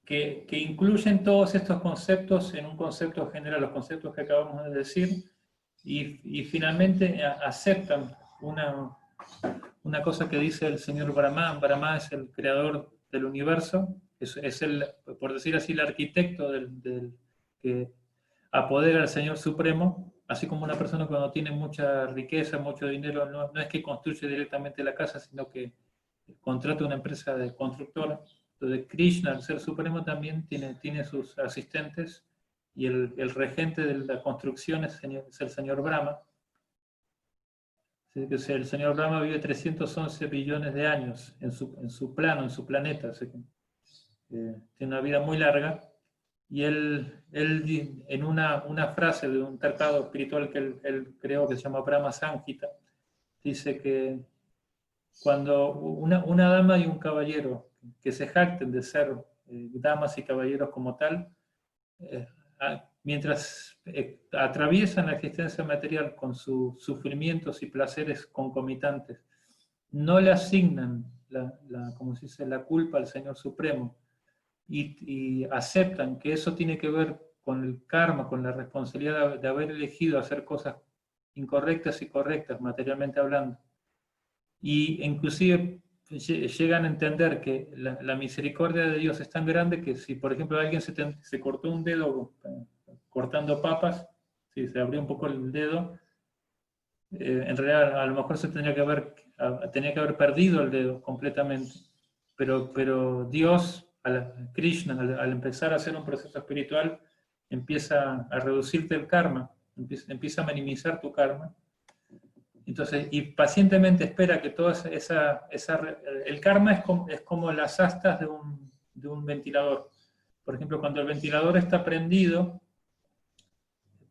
que incluyen todos estos conceptos en un concepto general, los conceptos que acabamos de decir, y finalmente aceptan una cosa que dice el señor Brahma. Brahma es el creador del universo, es el, por decir así, el arquitecto que apodera al Señor Supremo, así como una persona cuando tiene mucha riqueza, mucho dinero, no es que construye directamente la casa, sino que contrata una empresa de constructora. Entonces Krishna, el Ser Supremo, también tiene sus asistentes, y el regente de la construcción es el señor Brahma. El señor Brahma vive 311 billones de años en su plano, en su planeta, así que, tiene una vida muy larga. Y él en una frase de un tratado espiritual que él creó, que se llama Brahma Samhita, dice que cuando una dama y un caballero que se jacten de ser damas y caballeros como tal, mientras atraviesan la existencia material con sus sufrimientos y placeres concomitantes, no le asignan como se dice, la culpa al Señor Supremo, y aceptan que eso tiene que ver con el karma, con la responsabilidad de haber elegido hacer cosas incorrectas y correctas, materialmente hablando. Y inclusive llegan a entender que la misericordia de Dios es tan grande que si, por ejemplo, alguien se cortó un dedo cortando papas, si se abrió un poco el dedo, en realidad a lo mejor se tenía que haber perdido el dedo completamente, pero Dios, Krishna, al empezar a hacer un proceso espiritual, empieza a reducirte el karma, empieza a minimizar tu karma. Entonces, y pacientemente espera que toda el karma es como las astas de un ventilador. Por ejemplo, cuando el ventilador está prendido,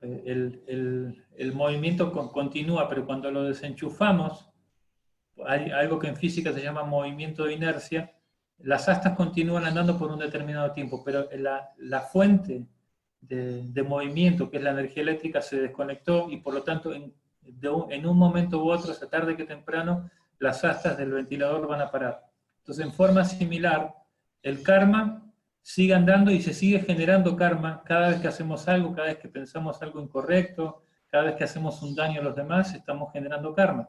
el movimiento continúa, pero cuando lo desenchufamos, hay algo que en física se llama movimiento de inercia. Las astas continúan andando por un determinado tiempo, pero la fuente de movimiento, que es la energía eléctrica, se desconectó, y por lo tanto en un momento u otro, sea tarde que temprano, las astas del ventilador van a parar. Entonces, en forma similar, el karma sigue andando y se sigue generando karma cada vez que hacemos algo, cada vez que pensamos algo incorrecto, cada vez que hacemos un daño a los demás, estamos generando karma.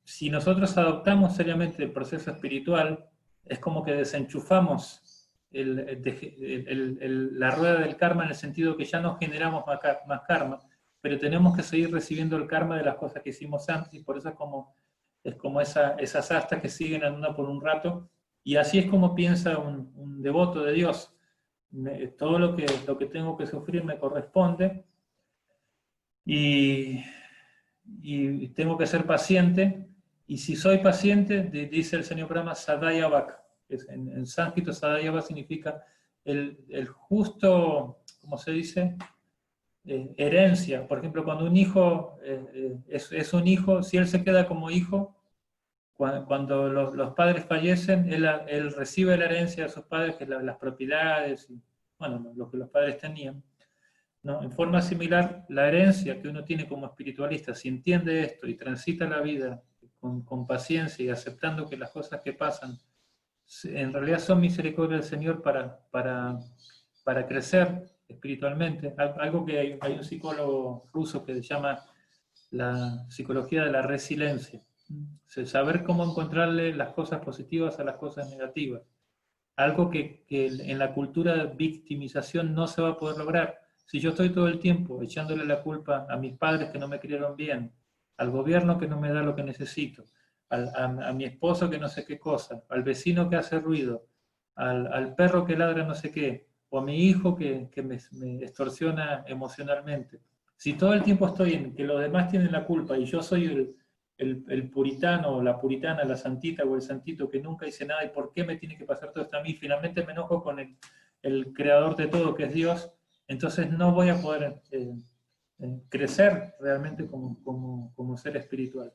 Si nosotros adoptamos seriamente el proceso espiritual, es como que desenchufamos la rueda del karma, en el sentido que ya no generamos más karma, pero tenemos que seguir recibiendo el karma de las cosas que hicimos antes, y por eso es como esas astas que siguen andando por un rato, y así es como piensa un devoto de Dios. Todo lo que tengo que sufrir me corresponde, y tengo que ser paciente, y si soy paciente, dice el señor Brahma, Sadayavak. En sánscrito, Sadayava significa el justo, ¿cómo se dice? Herencia. Por ejemplo, cuando un hijo es un hijo, si él se queda como hijo, cuando los padres fallecen, él recibe la herencia de sus padres, que es las propiedades bueno, lo que los padres tenían, ¿no? En forma similar, la herencia que uno tiene como espiritualista, si entiende esto y transita la vida con paciencia y aceptando que las cosas que pasan en realidad son misericordia del Señor para crecer espiritualmente, algo que hay un psicólogo ruso que se llama la psicología de la resiliencia, saber cómo encontrarle las cosas positivas a las cosas negativas, algo que en la cultura de victimización no se va a poder lograr. Si yo estoy todo el tiempo echándole la culpa a mis padres que no me criaron bien, al gobierno que no me da lo que necesito, a mi esposo que no sé qué cosa, al vecino que hace ruido, al perro que ladra no sé qué, o a mi hijo que me extorsiona emocionalmente. Si todo el tiempo estoy en que los demás tienen la culpa y yo soy el puritano o la puritana, la santita o el santito que nunca hice nada y por qué me tiene que pasar todo esto a mí, finalmente me enojo con el creador de todo, que es Dios, entonces no voy a poder crecer realmente como ser espiritual.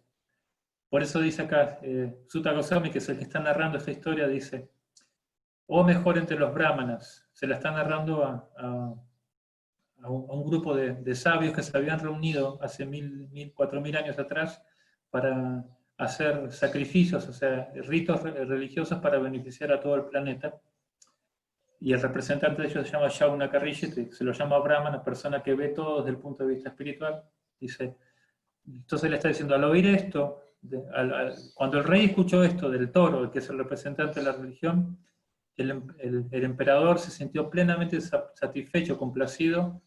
Por eso dice acá, Sutta Goswami, que es el que está narrando esta historia, dice, o mejor entre los brahmanas, se la está narrando a un grupo de sabios que se habían reunido hace 4.000 años atrás para hacer sacrificios, o sea, ritos religiosos para beneficiar a todo el planeta. Y el representante de ellos se llama Shaunaka Rishi, se lo llama Brahmana, persona que ve todo desde el punto de vista espiritual. Dice, entonces le está diciendo, al oír esto, cuando el rey escuchó esto del toro, que es el representante de la religión, el emperador se sintió plenamente satisfecho, complacido,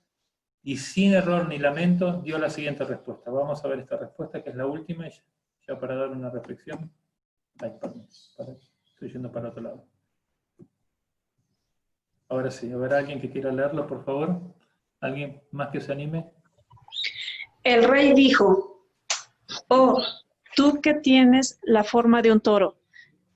y sin error ni lamento dio la siguiente respuesta. Vamos a ver esta respuesta, que es la última, ya para dar una reflexión. Ay, perdón, estoy yendo para otro lado. Ahora sí, ¿habrá alguien que quiera leerlo, por favor? ¿Alguien más que se anime? El rey dijo, oh, tú que tienes la forma de un toro,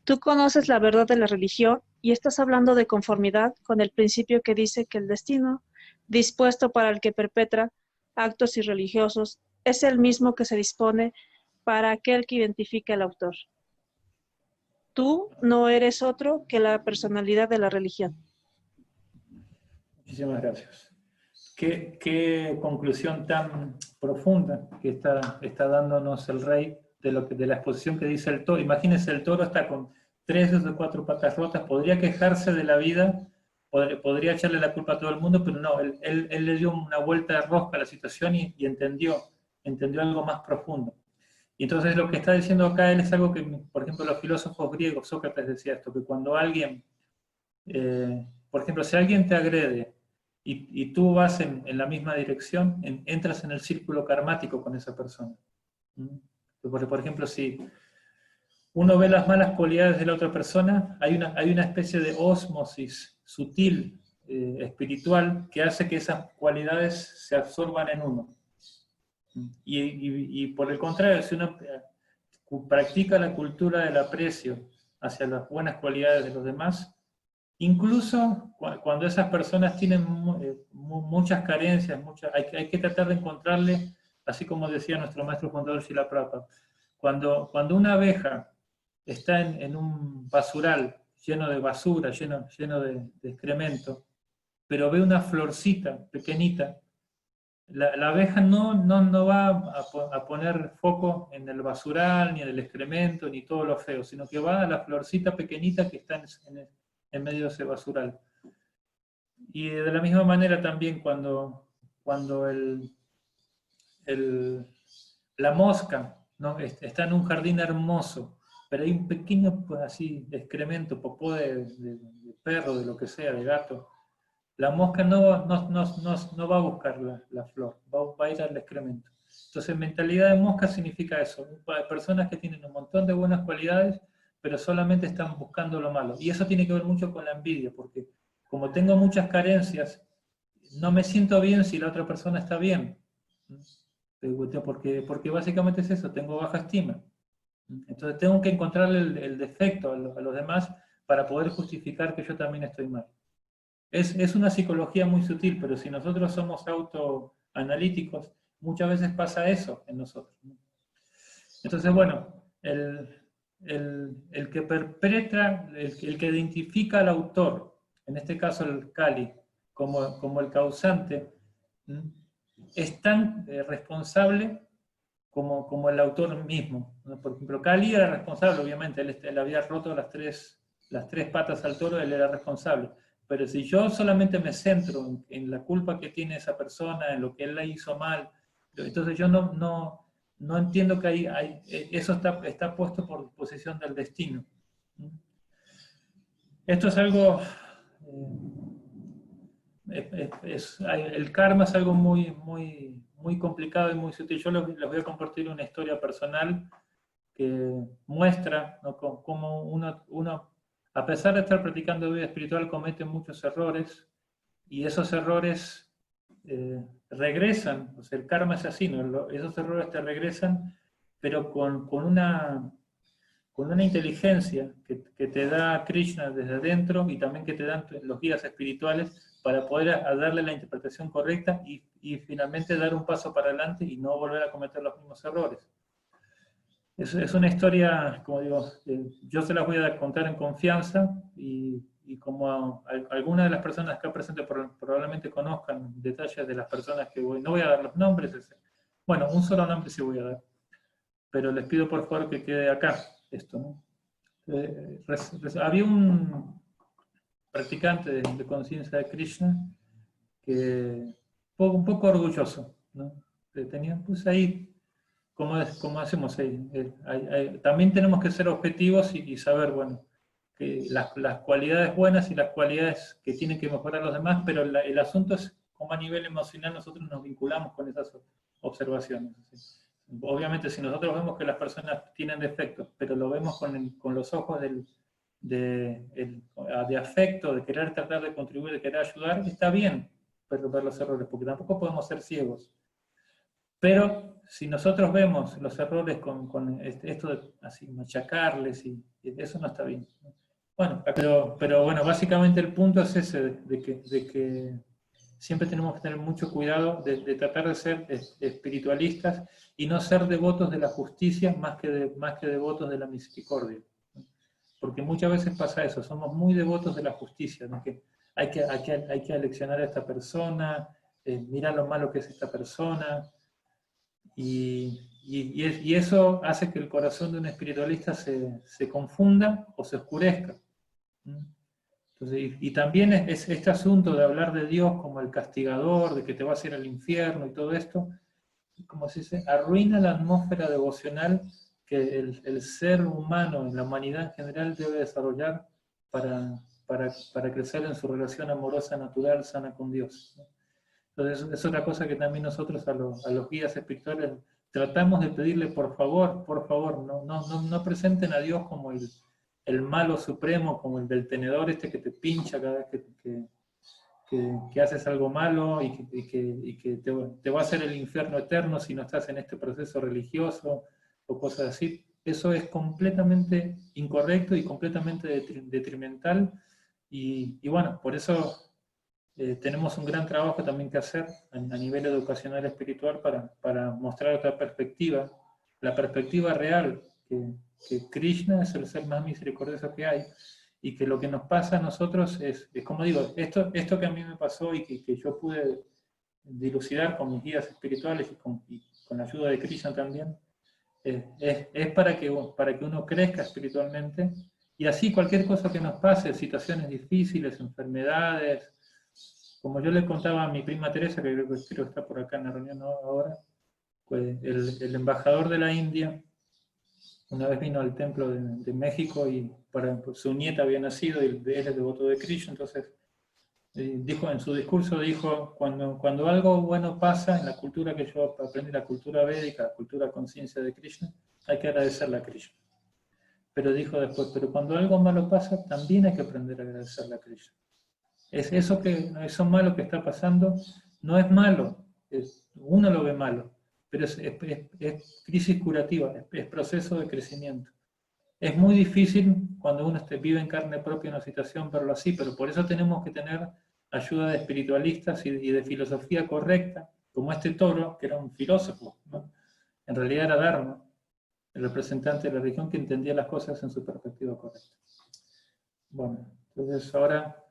tú conoces la verdad de la religión y estás hablando de conformidad con el principio que dice que el destino dispuesto para el que perpetra actos irreligiosos es el mismo que se dispone para aquel que identifica al autor. Tú no eres otro que la personalidad de la religión. Muchísimas gracias. Qué conclusión tan profunda que está dándonos el rey de la exposición que dice el toro. Imagínense, el toro está con 3 o 4 patas rotas, podría quejarse de la vida, podría echarle la culpa a todo el mundo, pero no, él le dio una vuelta de rosca a la situación y entendió algo más profundo. Y entonces lo que está diciendo acá él es algo que, por ejemplo, los filósofos griegos, Sócrates decía esto, que cuando alguien, por ejemplo, si alguien te agrede y tú vas en la misma dirección, entras en el círculo karmático con esa persona. Por ejemplo, si uno ve las malas cualidades de la otra persona, hay una especie de ósmosis sutil, espiritual, que hace que esas cualidades se absorban en uno. Y por el contrario, si uno practica la cultura del aprecio hacia las buenas cualidades de los demás, incluso cuando esas personas tienen muchas carencias, hay que tratar de encontrarle, así como decía nuestro maestro fundador Srila Prabhupada, cuando una abeja está en un basural lleno de basura, lleno de excremento, pero ve una florcita pequeñita, la abeja no va a poner foco en el basural, ni en el excremento, ni todo lo feo, sino que va a la florcita pequeñita que está en medio de ese basural. Y de la misma manera también cuando la mosca, ¿no? Está en un jardín hermoso, pero hay un pequeño pues, así, de excremento, popó de perro, de lo que sea, de gato, la mosca no va a buscar la flor, va a ir al excremento. Entonces, mentalidad de mosca significa eso, personas que tienen un montón de buenas cualidades, pero solamente están buscando lo malo. Y eso tiene que ver mucho con la envidia, porque como tengo muchas carencias, no me siento bien si la otra persona está bien. Porque básicamente es eso, tengo baja estima. Entonces tengo que encontrarle el defecto a los demás para poder justificar que yo también estoy mal. Es una psicología muy sutil, pero si nosotros somos autoanalíticos, muchas veces pasa eso en nosotros. Entonces, bueno, el que perpetra, el que identifica al autor, en este caso el Kali, como el causante, es tan responsable como el autor mismo, ¿no? Por ejemplo, Kali era responsable, obviamente, él había roto las tres patas al toro, él era responsable. Pero si yo solamente me centro en la culpa que tiene esa persona, en lo que él le hizo mal, entonces yo no entiendo que eso está puesto por disposición del destino. Esto es algo... el karma es algo muy, muy, muy complicado y muy sutil. Yo les voy a compartir una historia personal que muestra, ¿no?, cómo uno, a pesar de estar practicando vida espiritual, comete muchos errores, y esos errores regresan. O sea, el karma es así, ¿no? Esos errores te regresan, pero con una inteligencia que te da Krishna desde adentro, y también que te dan los guías espirituales para poder darle la interpretación correcta y finalmente dar un paso para adelante y no volver a cometer los mismos errores. Es una historia, como digo, yo se las voy a contar en confianza, y como algunas de las personas acá presentes probablemente conozcan detalles de las personas que no voy a dar los nombres, bueno, un solo nombre sí voy a dar, pero les pido por favor que quede acá esto, ¿no? Había un practicante de conciencia de Krishna que un poco orgulloso, ¿no? Tenía, pues ahí, como hacemos ahí, también tenemos que ser objetivos y saber, bueno, que las cualidades buenas y las cualidades que tienen que mejorar los demás, pero el asunto es cómo a nivel emocional nosotros nos vinculamos con esas observaciones, ¿sí? Obviamente, si nosotros vemos que las personas tienen defectos, pero lo vemos con los ojos de afecto, de querer tratar de contribuir, de querer ayudar, está bien ver los errores, porque tampoco podemos ser ciegos. Pero si nosotros vemos los errores con esto de así machacarles, y eso no está bien. Bueno, pero bueno, básicamente el punto es ese, de que siempre tenemos que tener mucho cuidado de tratar de ser espiritualistas y no ser devotos de la justicia más que devotos de la misericordia. Porque muchas veces pasa eso, somos muy devotos de la justicia, ¿no? Que hay que aleccionar a esta persona, mira lo malo que es esta persona, y eso hace que el corazón de un espiritualista se confunda o se oscurezca. Entonces, y también es este asunto de hablar de Dios como el castigador, de que te vas a ir al infierno y todo esto, como se dice, arruina la atmósfera devocional que el ser humano, la humanidad en general, debe desarrollar para crecer en su relación amorosa, natural, sana con Dios, ¿no? Entonces es otra cosa que también nosotros a los guías espirituales tratamos de pedirle, por favor, no presenten a Dios como el malo supremo, como el del tenedor que te pincha cada vez que haces algo malo, y que te va a hacer el infierno eterno si no estás en este proceso religioso, o cosas así. Eso es completamente incorrecto y completamente detrimental, y bueno, por eso tenemos un gran trabajo también que hacer a nivel educacional espiritual para mostrar otra perspectiva, la perspectiva real, que Krishna es el ser más misericordioso que hay, y que lo que nos pasa a nosotros es como digo, esto que a mí me pasó y que yo pude dilucidar con mis guías espirituales y con la ayuda de Krishna también, es para que uno crezca espiritualmente, y así cualquier cosa que nos pase, situaciones difíciles, enfermedades, como yo le contaba a mi prima Teresa, que creo que está por acá en la reunión ahora, pues el embajador de la India una vez vino al templo de México, y su nieta había nacido, y él es devoto de Krishna. Entonces dijo en su discurso, cuando algo bueno pasa en la cultura que yo aprendí, la cultura védica, la cultura conciencia de Krishna, hay que agradecerle a Krishna. Pero dijo después, pero cuando algo malo pasa, también hay que aprender a agradecerle a Krishna. Eso malo que está pasando no es malo, uno lo ve malo, pero es crisis curativa, es proceso de crecimiento. Es muy difícil cuando uno vive en carne propia una situación verlo así, pero por eso tenemos que tener ayuda de espiritualistas y de filosofía correcta, como este toro, que era un filósofo, ¿no? En realidad era Dharma, el representante de la religión que entendía las cosas en su perspectiva correcta. Bueno, entonces ahora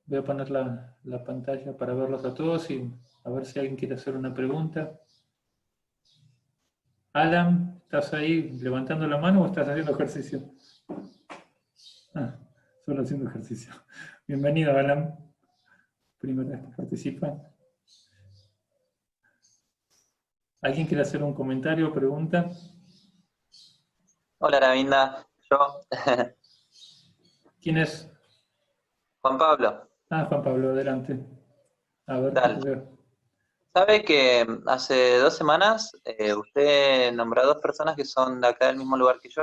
Voy a poner la pantalla para verlos a todos y a ver si alguien quiere hacer una pregunta. Alan, ¿estás ahí levantando la mano o estás haciendo ejercicio? Ah, solo haciendo ejercicio. Bienvenido, Alan. Primera vez que participa. ¿Alguien quiere hacer un comentario o pregunta? Hola, Aravinda. Yo, ¿Quién es? Juan Pablo. Ah, Juan Pablo, adelante. A ver, Dale. ¿qué te veo? ¿Sabe que hace 2 semanas usted nombró a 2 personas que son de acá del mismo lugar que yo,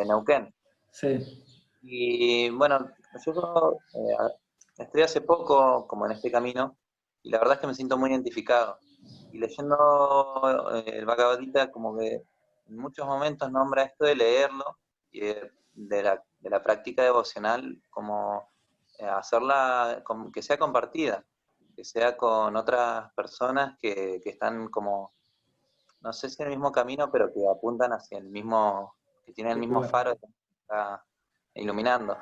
Neuquén? Sí. Y bueno, yo estoy hace poco como en este camino y la verdad es que me siento muy identificado. Y leyendo el Bhagavad Gita, como que en muchos momentos nombra esto de leerlo y de la práctica devocional, como hacerla, que sea compartida, que sea con otras personas que están como, no sé si en el mismo camino, pero que apuntan hacia el mismo, que tienen el mismo faro que está iluminando.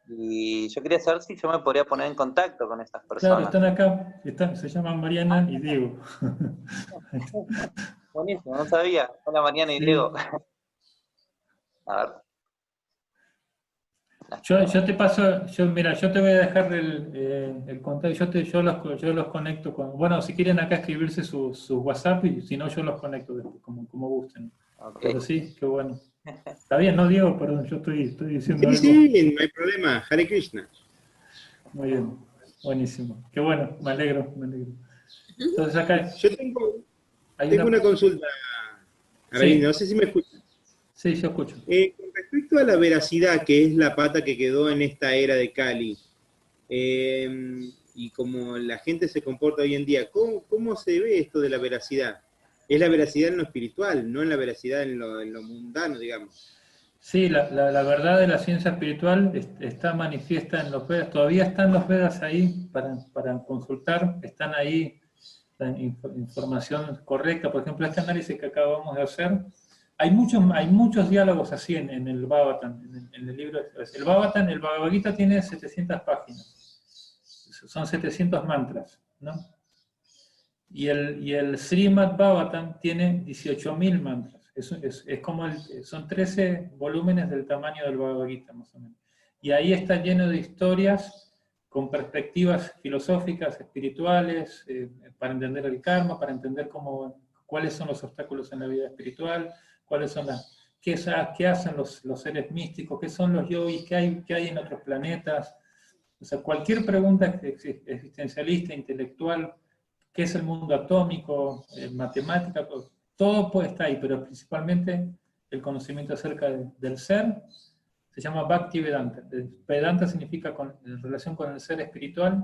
Y yo quería saber si yo me podría poner en contacto con estas personas. Claro, están acá, se llaman Mariana y Diego. Buenísimo, no sabía. Hola Mariana y Sí. Diego. A ver. Yo te paso, mira, yo te voy a dejar el contacto, yo los conecto con, bueno, si quieren acá escribirse sus WhatsApp y si no yo los conecto después, como gusten. Okay. Pero sí, qué bueno. Está bien, ¿no, Diego? Perdón, yo estoy diciendo algo. Sí, no hay problema. Hare Krishna. Muy bien, buenísimo. Qué bueno, me alegro. Entonces acá... Yo tengo una consulta, Aravinda, no sé si me escuchan. Sí, yo escucho. Con respecto a la veracidad, que es la pata que quedó en esta era de Kali, y como la gente se comporta hoy en día, ¿cómo se ve esto de la veracidad? Es la veracidad en lo espiritual, no en la veracidad en lo mundano, digamos. Sí, la verdad de la ciencia espiritual está manifiesta en los Vedas, todavía están los Vedas ahí para consultar, están ahí la información correcta. Por ejemplo, este análisis que acabamos de hacer, hay muchos diálogos así en el Bhagavatam, en el libro. El Bhagavatam, el Bhagavad Gita tiene 700 páginas, son 700 mantras, ¿no? Y el Srimad Bhagavatam tiene 18.000 mantras. Es como son 13 volúmenes del tamaño del Bhagavad Gita, más o menos. Y ahí está lleno de historias con perspectivas filosóficas, espirituales, para entender el karma, para entender cuáles son los obstáculos en la vida espiritual, cuáles son qué hacen los seres místicos, qué son los yogis, qué hay en otros planetas. O sea, cualquier pregunta existencialista, intelectual, qué es el mundo atómico, matemática, todo puede estar ahí, pero principalmente el conocimiento acerca del ser se llama Bhakti Vedanta. Vedanta significa en relación con el ser espiritual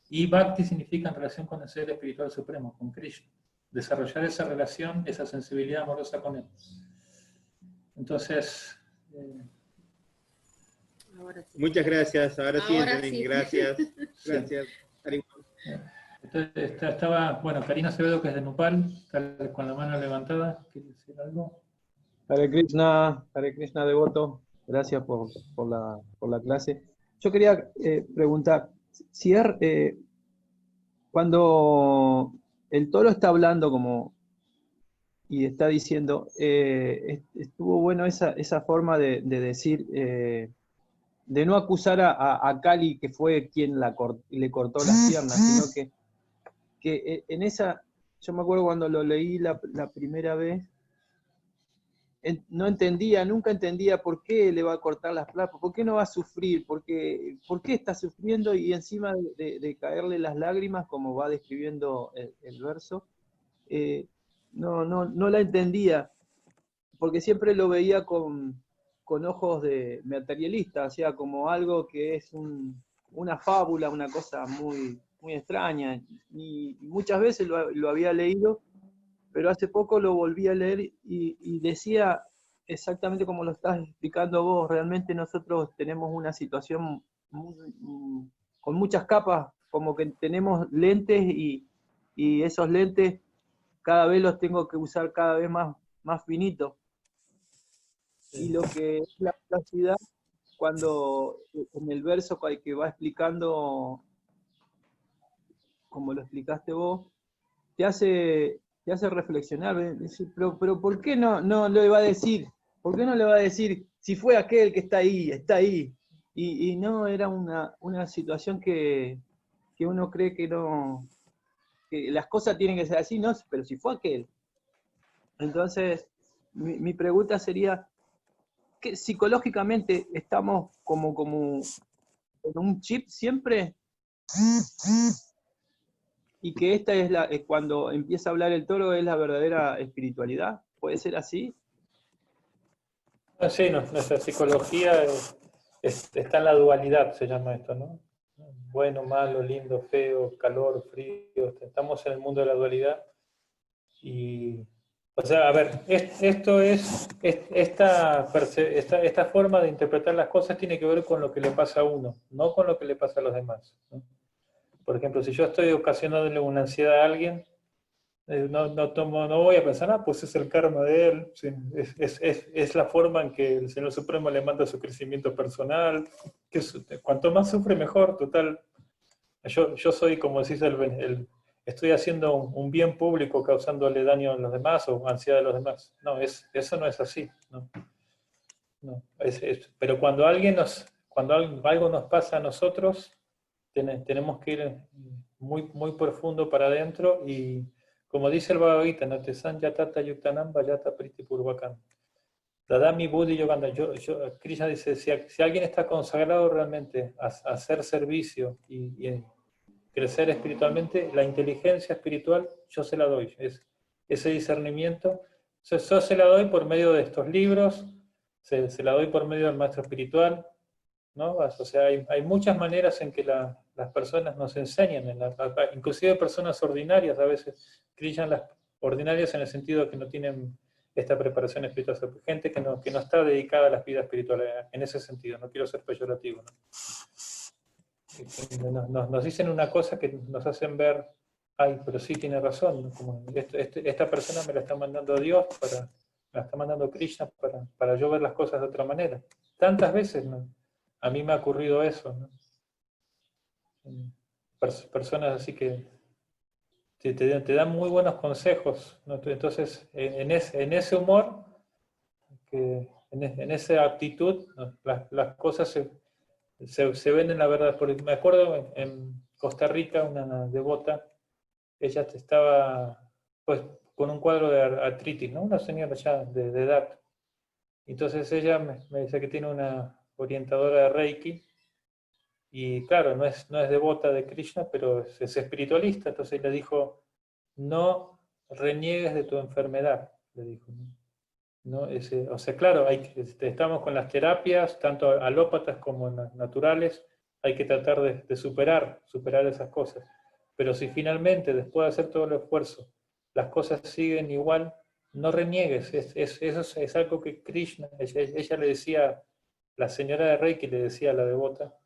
y Bhakti significa en relación con el ser espiritual supremo, con Krishna. Desarrollar esa relación, esa sensibilidad amorosa con él. Entonces... Muchas gracias, ahora sí, gracias. Gracias. Entonces estaba, bueno, Karina Acevedo, que es de Nopal, está con la mano levantada. ¿Quiere decir algo? Hare Krishna devoto, gracias por la clase. Yo quería preguntar, si cuando el toro está hablando y está diciendo, estuvo bueno esa forma de decir, de no acusar a Kali, que fue quien le cortó las piernas, sino que en esa, yo me acuerdo cuando lo leí la primera vez, nunca entendía por qué le va a cortar las piernas, por qué no va a sufrir, por qué está sufriendo y encima de caerle las lágrimas, como va describiendo el verso, no la entendía, porque siempre lo veía con ojos de materialista, o sea, como algo que es una fábula, una cosa muy, muy extraña, y muchas veces lo había leído, pero hace poco lo volví a leer y decía exactamente como lo estás explicando vos, realmente nosotros tenemos una situación con muchas capas, como que tenemos lentes y esos lentes cada vez los tengo que usar cada vez más finitos. Y lo que es la velocidad cuando en el verso que va explicando, como lo explicaste vos, te hace reflexionar, decir, pero ¿por qué no le va a decir? ¿Por qué no le va a decir si fue aquel que está ahí? Y no era una situación que uno cree que no, que las cosas tienen que ser así, no, pero si fue aquel. Entonces, mi pregunta sería, ¿que psicológicamente estamos como en un chip siempre? Y que esta es cuando empieza a hablar el toro, es la verdadera espiritualidad. ¿Puede ser así? Sí, nuestra psicología está en la dualidad, se llama esto, ¿no? Bueno, malo, lindo, feo, calor, frío, estamos en el mundo de la dualidad. Y, o sea, a ver, esta forma de interpretar las cosas tiene que ver con lo que le pasa a uno, no con lo que le pasa a los demás, ¿no? Por ejemplo, si yo estoy ocasionándole una ansiedad a alguien, no voy a pensar, pues es el karma de él, sí, es la forma en que el Señor Supremo le manda su crecimiento personal, que cuanto más sufre mejor, total. Yo soy, como decís, estoy haciendo un bien público causándole daño a los demás o ansiedad a los demás. No, eso no es así. No, pero cuando algo nos pasa a nosotros, tenemos que ir muy, muy profundo para adentro y, como dice el Bhagavad Gita, no te san yatata yuktanam vayata priti purvakam. Dadami buddhi yoganda. Krishna dice, si alguien está consagrado realmente a hacer servicio y crecer espiritualmente, la inteligencia espiritual yo se la doy, ese discernimiento, yo se la doy por medio de estos libros, se la doy por medio del maestro espiritual, ¿no? O sea, hay muchas maneras en que las personas nos enseñan, inclusive personas ordinarias, a veces Krishna las ordinarias en el sentido de que no tienen esta preparación espiritual, gente que no está dedicada a las vidas espirituales, en ese sentido, no quiero ser peyorativo, ¿no? Nos dicen una cosa que nos hacen ver, ay, pero sí tiene razón, ¿no? Como esta persona me la está mandando Dios, me la está mandando Krishna para yo ver las cosas de otra manera. Tantas veces, ¿no? A mí me ha ocurrido eso, ¿no? Personas así que te dan muy buenos consejos, ¿no? Entonces, en ese humor, en esa actitud, ¿no? Las cosas se ven en la verdad. Porque me acuerdo en Costa Rica, una devota, ella estaba pues con un cuadro de artritis, ¿no? Una señora ya de edad. Entonces ella me dice que tiene una orientadora de Reiki, y claro, no es devota de Krishna, pero es espiritualista. Entonces le dijo, no reniegues de tu enfermedad, le dijo, ¿no? O sea, claro, estamos con las terapias, tanto alópatas como naturales, hay que tratar de superar esas cosas. Pero si finalmente, después de hacer todo el esfuerzo, las cosas siguen igual, no reniegues. Eso es algo que Krishna, ella le decía, la señora de Reiki le decía a la devota,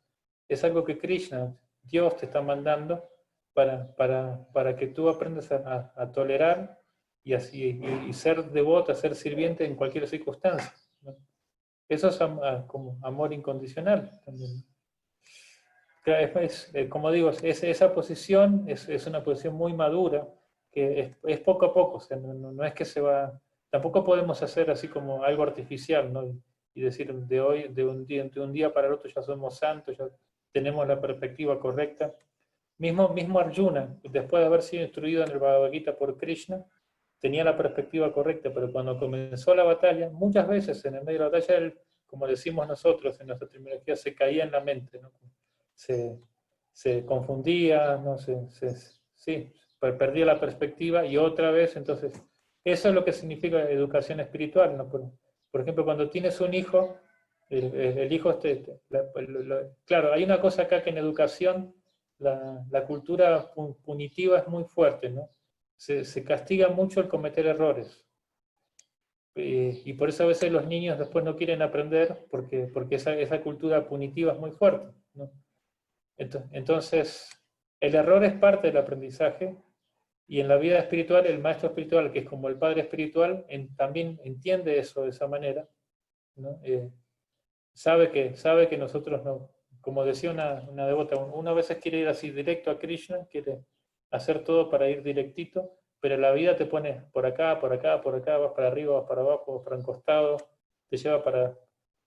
es algo que Krishna, Dios te está mandando para que tú aprendas a tolerar y ser devota, ser sirviente en cualquier circunstancia, ¿no? Eso es como amor incondicional también. Como digo, esa posición es una posición muy madura, que es poco a poco, o sea, no es que se va, tampoco podemos hacer así como algo artificial, ¿no? Y decir de un día para el otro ya somos santos, ya tenemos la perspectiva correcta. Mismo Arjuna, después de haber sido instruido en el Bhagavad Gita por Krishna, tenía la perspectiva correcta, pero cuando comenzó la batalla, muchas veces en el medio de la batalla, él, como decimos nosotros en nuestra terminología, se caía en la mente, ¿no? Se confundía, ¿no? Sí, perdía la perspectiva y otra vez, entonces, eso es lo que significa educación espiritual, ¿no? Por ejemplo, cuando tienes un hijo, el hijo, claro, hay una cosa acá que en educación, la cultura punitiva es muy fuerte, ¿no? Se castiga mucho el cometer errores. Y por eso a veces los niños después no quieren aprender porque esa cultura punitiva es muy fuerte, ¿no? Entonces, el error es parte del aprendizaje, y en la vida espiritual, el maestro espiritual, que es como el padre espiritual, también entiende eso de esa manera, ¿no? sabe que nosotros no, como decía una devota, uno a veces quiere ir así directo a Krishna, quiere hacer todo para ir directito, pero la vida te pone por acá, por acá, por acá, vas para arriba, vas para abajo, vas para un costado, te lleva para...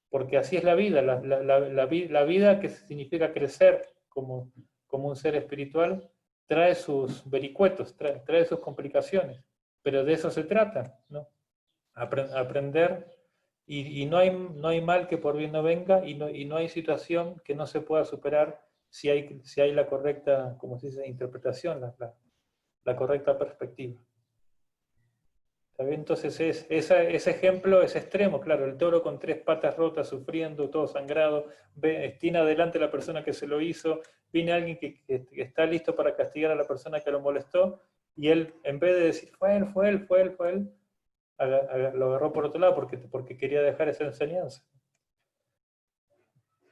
Porque así es la vida, la vida que significa crecer como un ser espiritual, trae sus vericuetos, trae sus complicaciones, pero de eso se trata, ¿no? Aprender, y no hay mal que por bien no venga, y no hay situación que no se pueda superar si hay la correcta, como se dice, interpretación, la correcta perspectiva. ¿Está bien? Entonces ese ejemplo es extremo, claro, el toro con 3 patas rotas, sufriendo, todo sangrado, tiene adelante la persona que se lo hizo, viene alguien que está listo para castigar a la persona que lo molestó, y él, en vez de decir, fue él, lo agarró por otro lado porque quería dejar esa enseñanza.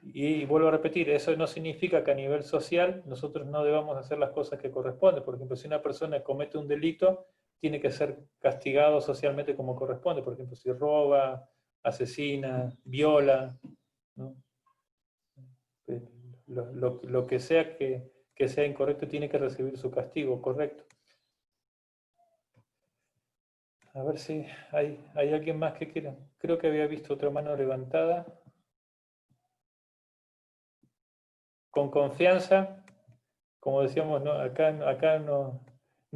Y vuelvo a repetir, eso no significa que a nivel social nosotros no debamos hacer las cosas que corresponden. Por ejemplo, si una persona comete un delito, tiene que ser castigado socialmente como corresponde. Por ejemplo, si roba, asesina, viola, ¿no? Lo que sea que sea incorrecto tiene que recibir su castigo correcto. A ver si hay alguien más que quiera. Creo que había visto otra mano levantada. Con confianza, como decíamos, ¿no? Acá no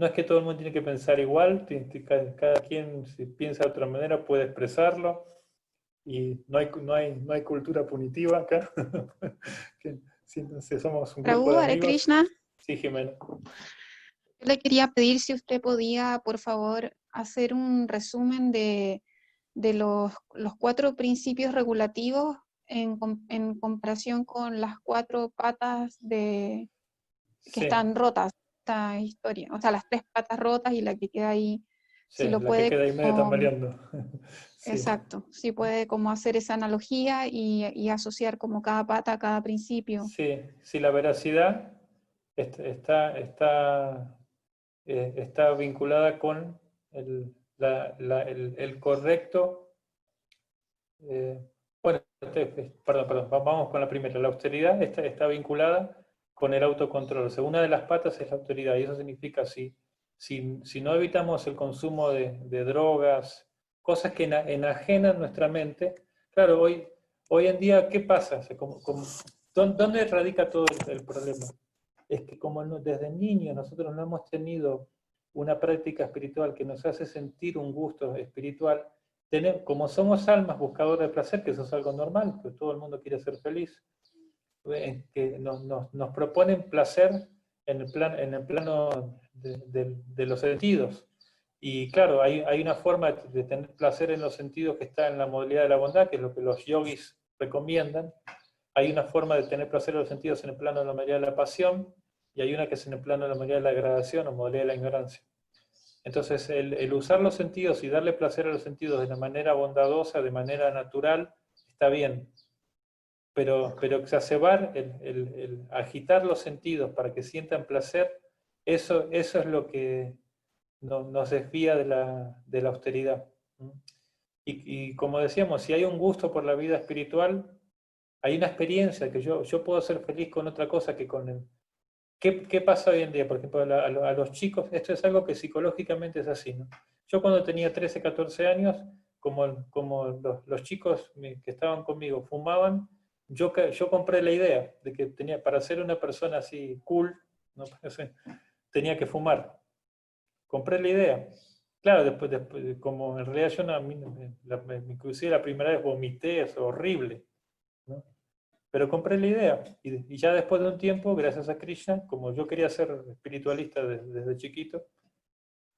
es que todo el mundo tiene que pensar igual, cada quien si piensa de otra manera puede expresarlo, y no hay cultura punitiva acá. Si somos un grupo de Hare amigos. Krishna. Sí, Jimena. Yo le quería pedir si usted podía, por favor, hacer un resumen de los 4 principios regulativos en comparación con las 4 patas que Sí. están rotas, esta historia. O sea, las 3 patas rotas y la que queda ahí. Sí, Si lo la puede, que queda ahí medio tambaleando. Sí. Exacto, si puede como hacer esa analogía y asociar como cada pata a cada principio. Sí, la veracidad está vinculada con el correcto. Bueno, perdón, vamos con la primera. La austeridad está vinculada con el autocontrol. O sea, una de las patas es la austeridad, y eso significa si no evitamos el consumo de drogas, cosas que enajenan nuestra mente. Claro, hoy en día, ¿qué pasa? O sea, ¿dónde radica todo el problema? Es que como desde niños nosotros no hemos tenido una práctica espiritual que nos hace sentir un gusto espiritual, como somos almas buscadoras de placer, que eso es algo normal, pues todo el mundo quiere ser feliz, que nos proponen placer en el plano de los sentidos. Y claro, hay una forma de tener placer en los sentidos que está en la modalidad de la bondad, que es lo que los yogis recomiendan. Hay una forma de tener placer en los sentidos en el plano de la modalidad de la pasión, y hay una que es en el plano de la modalidad de la agradación o modalidad de la ignorancia. Entonces, el usar los sentidos y darle placer a los sentidos de una manera bondadosa, de manera natural, está bien. Pero exacerbar, el agitar los sentidos para que sientan placer, eso es lo que nos desvía de la austeridad. Y como decíamos, si hay un gusto por la vida espiritual, hay una experiencia que yo puedo ser feliz con otra cosa que con él. ¿Qué pasa hoy en día? Por ejemplo, a los chicos, esto es algo que psicológicamente es así, ¿no? Yo cuando tenía 13, 14 años, como los chicos que estaban conmigo fumaban, yo compré la idea de que para ser una persona así cool, ¿no? Tenía que fumar. Compré la idea. Claro, después como en realidad yo inclusive la primera vez vomité, es horrible, ¿no? Pero compré la idea, y ya después de un tiempo, gracias a Krishna, como yo quería ser espiritualista desde chiquito,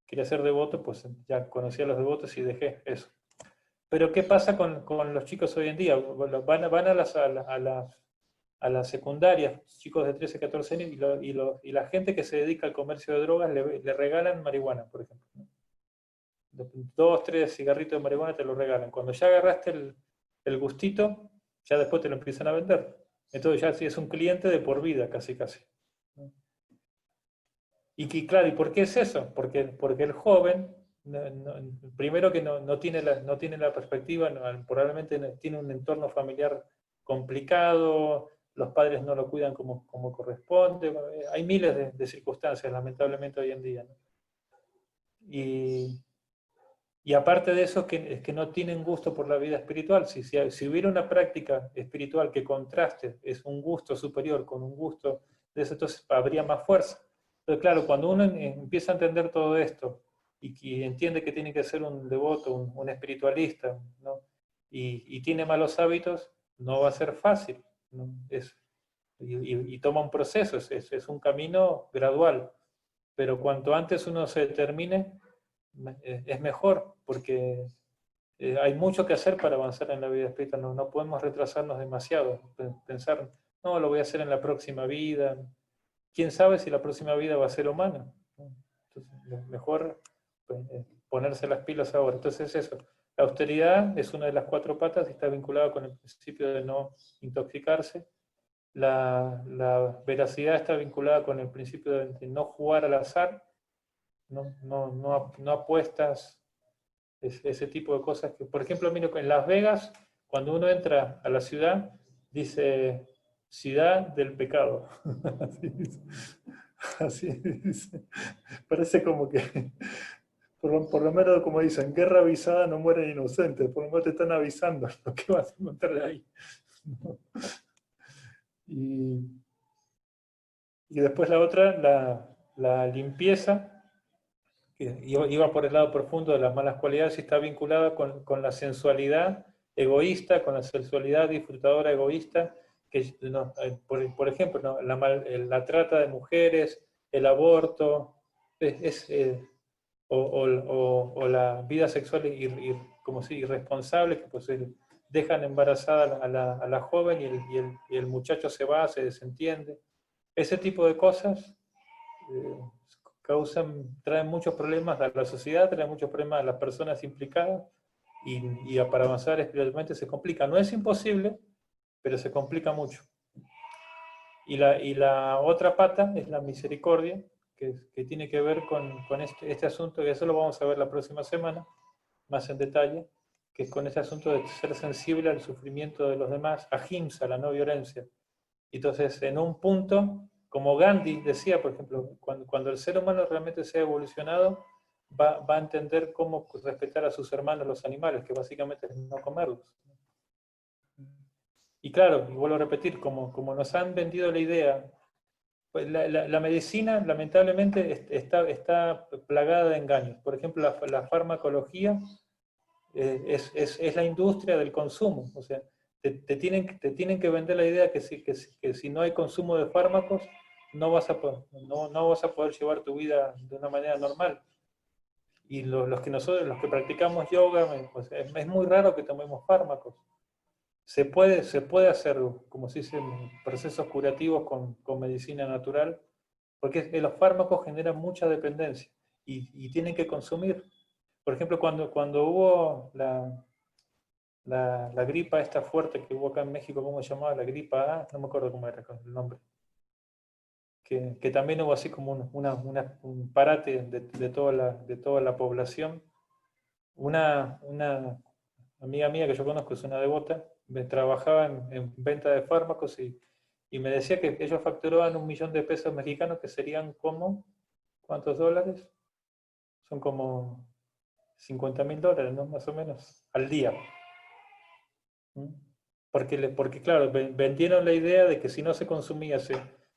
quería ser devoto, pues ya conocí a los devotos y dejé eso. Pero ¿qué pasa con los chicos hoy en día? Van a las secundarias, chicos de 13, 14 años, y la gente que se dedica al comercio de drogas le regalan marihuana, por ejemplo, ¿no? 2, 3 cigarritos de marihuana te lo regalan. Cuando ya agarraste el gustito, ya después te lo empiezan a vender. Entonces ya sí es un cliente de por vida, casi. Y claro, ¿y por qué es eso? Porque el joven, primero que no tiene la perspectiva, probablemente tiene un entorno familiar complicado, los padres no lo cuidan como corresponde, hay miles de circunstancias, lamentablemente, hoy en día, ¿no? Y aparte de eso, es que no tienen gusto por la vida espiritual. Si hubiera una práctica espiritual que contraste, es un gusto superior con un gusto de eso, entonces habría más fuerza. Entonces, claro, cuando uno empieza a entender todo esto, y entiende que tiene que ser un devoto, un espiritualista, ¿no? Y tiene malos hábitos, no va a ser fácil, ¿no? Y toma un proceso, es un camino gradual. Pero cuanto antes uno se determine, es mejor, porque hay mucho que hacer para avanzar en la vida espiritual. No podemos retrasarnos demasiado, pensar, no, lo voy a hacer en la próxima vida. ¿Quién sabe si la próxima vida va a ser humana? Entonces, mejor ponerse las pilas ahora. Entonces eso, la austeridad es una de las 4 patas y está vinculada con el principio de no intoxicarse. La veracidad está vinculada con el principio de no jugar al azar, no apuestas, ese tipo de cosas. Que, por ejemplo, mira, en Las Vegas, cuando uno entra a la ciudad, dice ciudad del pecado. Así dice. Parece como que, por lo menos como dicen, guerra avisada no mueren inocentes, por lo menos te están avisando lo que vas a encontrar ahí. Y después la otra, la limpieza, que iba por el lado profundo de las malas cualidades y está vinculada con la sensualidad egoísta, con la sensualidad disfrutadora egoísta, que, no, por ejemplo, ¿no? la trata de mujeres, el aborto, o la vida sexual como si irresponsable, que pues dejan embarazada a la joven y el muchacho se va, se desentiende. Ese tipo de cosas traen muchos problemas a la sociedad, traen muchos problemas a las personas implicadas, y para avanzar espiritualmente se complica. No es imposible, pero se complica mucho. Y la otra pata es la misericordia, que tiene que ver con este asunto, y eso lo vamos a ver la próxima semana, más en detalle, que es con ese asunto de ser sensible al sufrimiento de los demás, ahimsa, la no violencia. Entonces, en un punto, como Gandhi decía, por ejemplo, cuando el ser humano realmente sea evolucionado, va a entender cómo respetar a sus hermanos los animales, que básicamente es no comerlos. Y claro, y vuelvo a repetir, como nos han vendido la idea, pues la medicina lamentablemente está plagada de engaños. Por ejemplo, la farmacología es la industria del consumo. O sea, te tienen que vender la idea que si no hay consumo de fármacos, no vas a poder llevar tu vida de una manera normal. Y los que practicamos yoga, pues, es muy raro que tomemos fármacos. Se puede hacer, como se dice, procesos curativos con medicina natural, porque los fármacos generan mucha dependencia y tienen que consumir. Por ejemplo, cuando hubo la gripa esta fuerte que hubo acá en México, ¿cómo se llamaba? La gripa A, no me acuerdo cómo era el nombre. Que también hubo así como un parate de toda la población. Una amiga mía que yo conozco, es una devota, trabajaba en venta de fármacos y me decía que ellos facturaban $1.000.000 mexicanos, que serían como, ¿cuántos dólares? Son como $50.000, ¿no? Más o menos, al día. Porque claro, vendieron la idea de que si no se consumía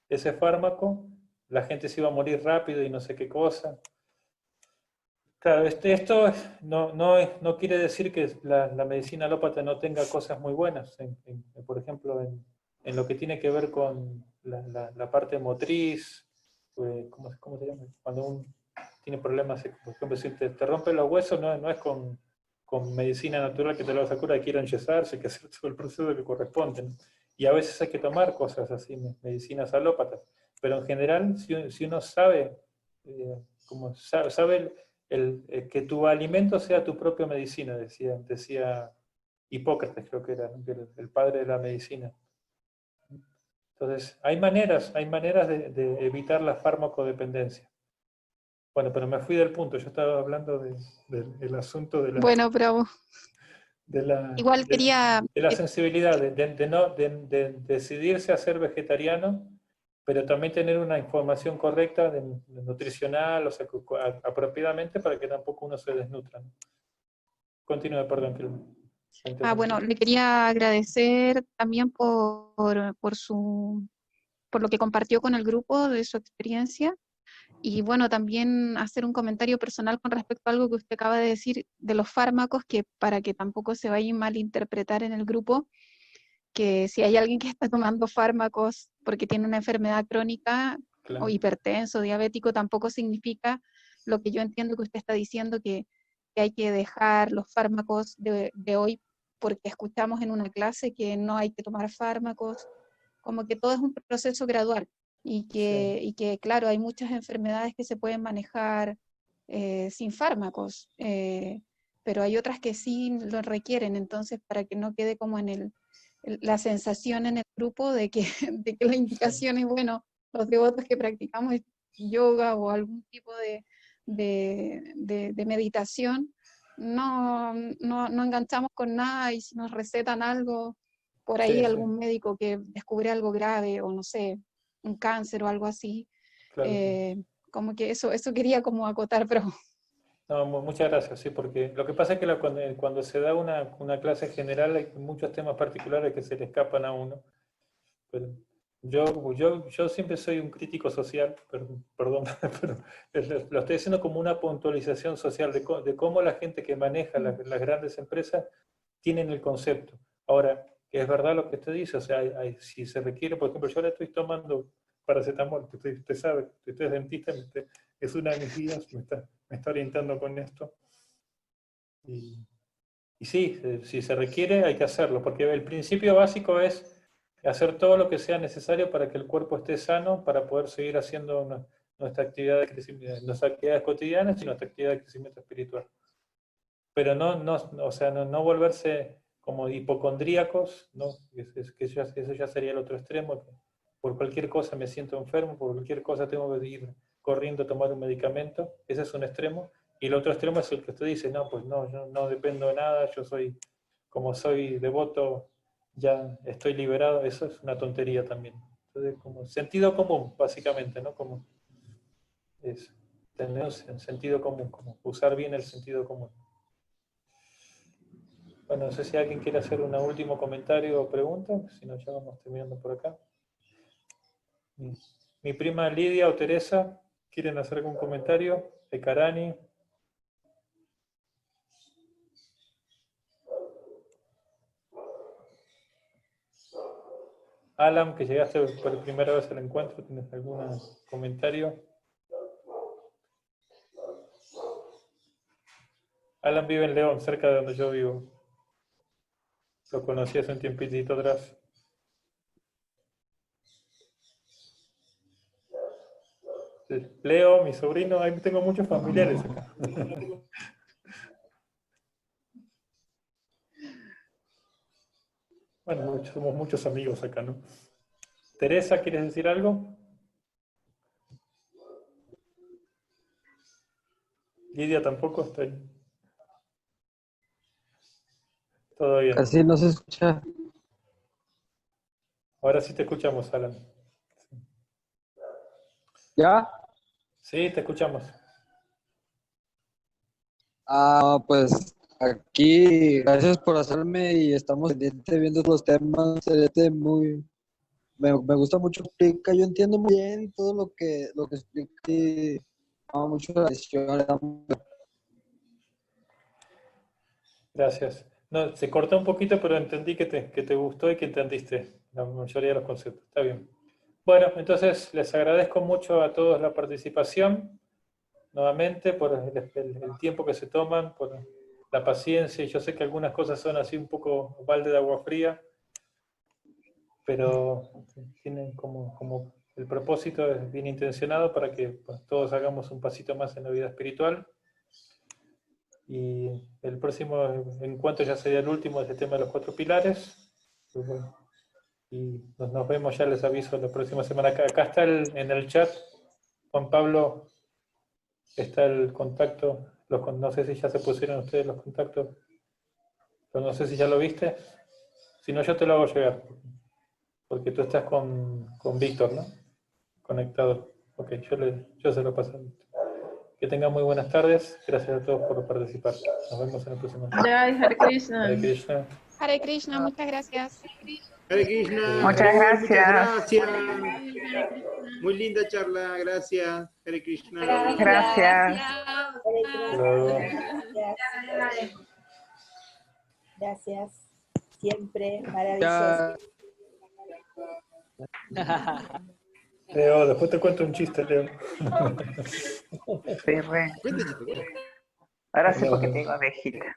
ese fármaco, la gente se iba a morir rápido y no sé qué cosa. Claro, esto no quiere decir que la medicina alópata no tenga cosas muy buenas, por ejemplo, en lo que tiene que ver con la parte motriz, ¿cómo se llama? Cuando uno tiene problemas, por ejemplo, si te rompen los huesos, no es con medicina natural que te lo vas a curar, hay que ir a enyesarse, hay que hacer todo el proceso que corresponde, ¿no? Y a veces hay que tomar cosas así, medicinas alópatas, pero en general, si uno sabe, sabe que tu alimento sea tu propia medicina, decía Hipócrates, creo que era el padre de la medicina. Entonces, hay maneras de evitar la farmacodependencia. Bueno, pero me fui del punto, yo estaba hablando del asunto de la... Bueno, bravo. Igual quería... de la sensibilidad, de decidirse a ser vegetariano, pero también tener una información correcta nutricional, o sea, apropiadamente, para que tampoco uno se desnutra, ¿no? Continúe, perdón. bueno, le quería agradecer también por lo que compartió con el grupo de su experiencia, y bueno, también hacer un comentario personal con respecto a algo que usted acaba de decir de los fármacos, que para que tampoco se vaya a malinterpretar en el grupo, que si hay alguien que está tomando fármacos porque tiene una enfermedad crónica, Claro, o hipertenso, diabético, tampoco significa lo que yo entiendo que usted está diciendo, que hay que dejar los fármacos de hoy porque escuchamos en una clase que no hay que tomar fármacos, como que todo es un proceso gradual, y que claro, hay muchas enfermedades que se pueden manejar sin fármacos, pero hay otras que sí lo requieren. Entonces, para que no quede como en la sensación en el grupo de que, de que la indicación es, bueno, los devotos que practicamos yoga o algún tipo de meditación, no enganchamos con nada, y si nos recetan algo, por ahí algún médico que descubre algo grave, o no sé, un cáncer o algo así, claro. como que eso quería como acotar, pero... No, muchas gracias, sí, porque lo que pasa es que cuando se da una clase general hay muchos temas particulares que se le escapan a uno. Pero yo siempre soy un crítico social, perdón, pero lo estoy haciendo como una puntualización social de cómo la gente que maneja las grandes empresas tienen el concepto. Ahora, que es verdad lo que usted dice, o sea, si se requiere, por ejemplo, yo ahora estoy tomando paracetamol, usted sabe, usted es dentista, es una de mis guías, me está orientando con esto. Y sí, si se requiere hay que hacerlo, porque el principio básico es hacer todo lo que sea necesario para que el cuerpo esté sano, para poder seguir haciendo nuestra actividad de crecimiento, nuestras actividades cotidianas y nuestra actividad de crecimiento espiritual. Pero o sea, no volverse como hipocondríacos, ¿no? Que eso ya sería el otro extremo, que por cualquier cosa me siento enfermo, por cualquier cosa tengo que ir corriendo a tomar un medicamento. Ese es un extremo. Y el otro extremo es el que usted dice, no, pues no, yo no dependo de nada, como soy devoto, ya estoy liberado. Eso es una tontería también. Entonces, como sentido común, básicamente, ¿no? Como es tener un sentido común, como usar bien el sentido común. Bueno, no sé si alguien quiere hacer un último comentario o pregunta, si no, ya vamos terminando por acá. Mi prima Lidia o Teresa, ¿quieren hacer algún comentario? De Karani. Alan, que llegaste por primera vez al encuentro, ¿tienes algún comentario? Alan vive en León, cerca de donde yo vivo. Lo conocí hace un tiempito atrás. Leo, mi sobrino, ahí tengo muchos familiares acá. Bueno, somos muchos amigos acá, ¿no? Teresa, ¿quieres decir algo? Lidia tampoco está ahí. Todo bien. Casi no se escucha. Ahora sí te escuchamos, Alan. ¿Ya? Sí, te escuchamos. Pues aquí, gracias por hacerme, y estamos pendientes viendo los temas. Me gusta mucho, explica, yo entiendo muy bien todo lo que explica, y llama mucho la atención. Gracias. No, se cortó un poquito, pero entendí que te gustó y que entendiste la mayoría de los conceptos. Está bien. Bueno, entonces les agradezco mucho a todos la participación, nuevamente, por el tiempo que se toman, por la paciencia. Y yo sé que algunas cosas son así un poco balde de agua fría, pero tienen como el propósito es bien intencionado para que pues, todos hagamos un pasito más en la vida espiritual. Y el próximo encuentro ya sería el último de este tema de los 4 pilares. Pues bueno, y nos vemos, ya les aviso, la próxima semana. Acá está en el chat, Juan Pablo, está el contacto, no sé si ya se pusieron ustedes los contactos. pero no sé si ya lo viste. Si no, yo te lo hago llegar. Porque tú estás con Víctor, ¿no? Conectado. Ok, yo se lo paso. Que tengan muy buenas tardes. Gracias a todos por participar. Nos vemos en el próximo. Hare Krishna. Hare Krishna. Hare Krishna, muchas gracias. Hare Krishna. Muchas gracias. Muchas gracias. Muy linda charla, gracias. Hare Krishna. Gracias. Gracias. Siempre maravilloso. Leo, después te cuento un chiste, Leo. Sí, re. Ahora sí porque tengo abejita.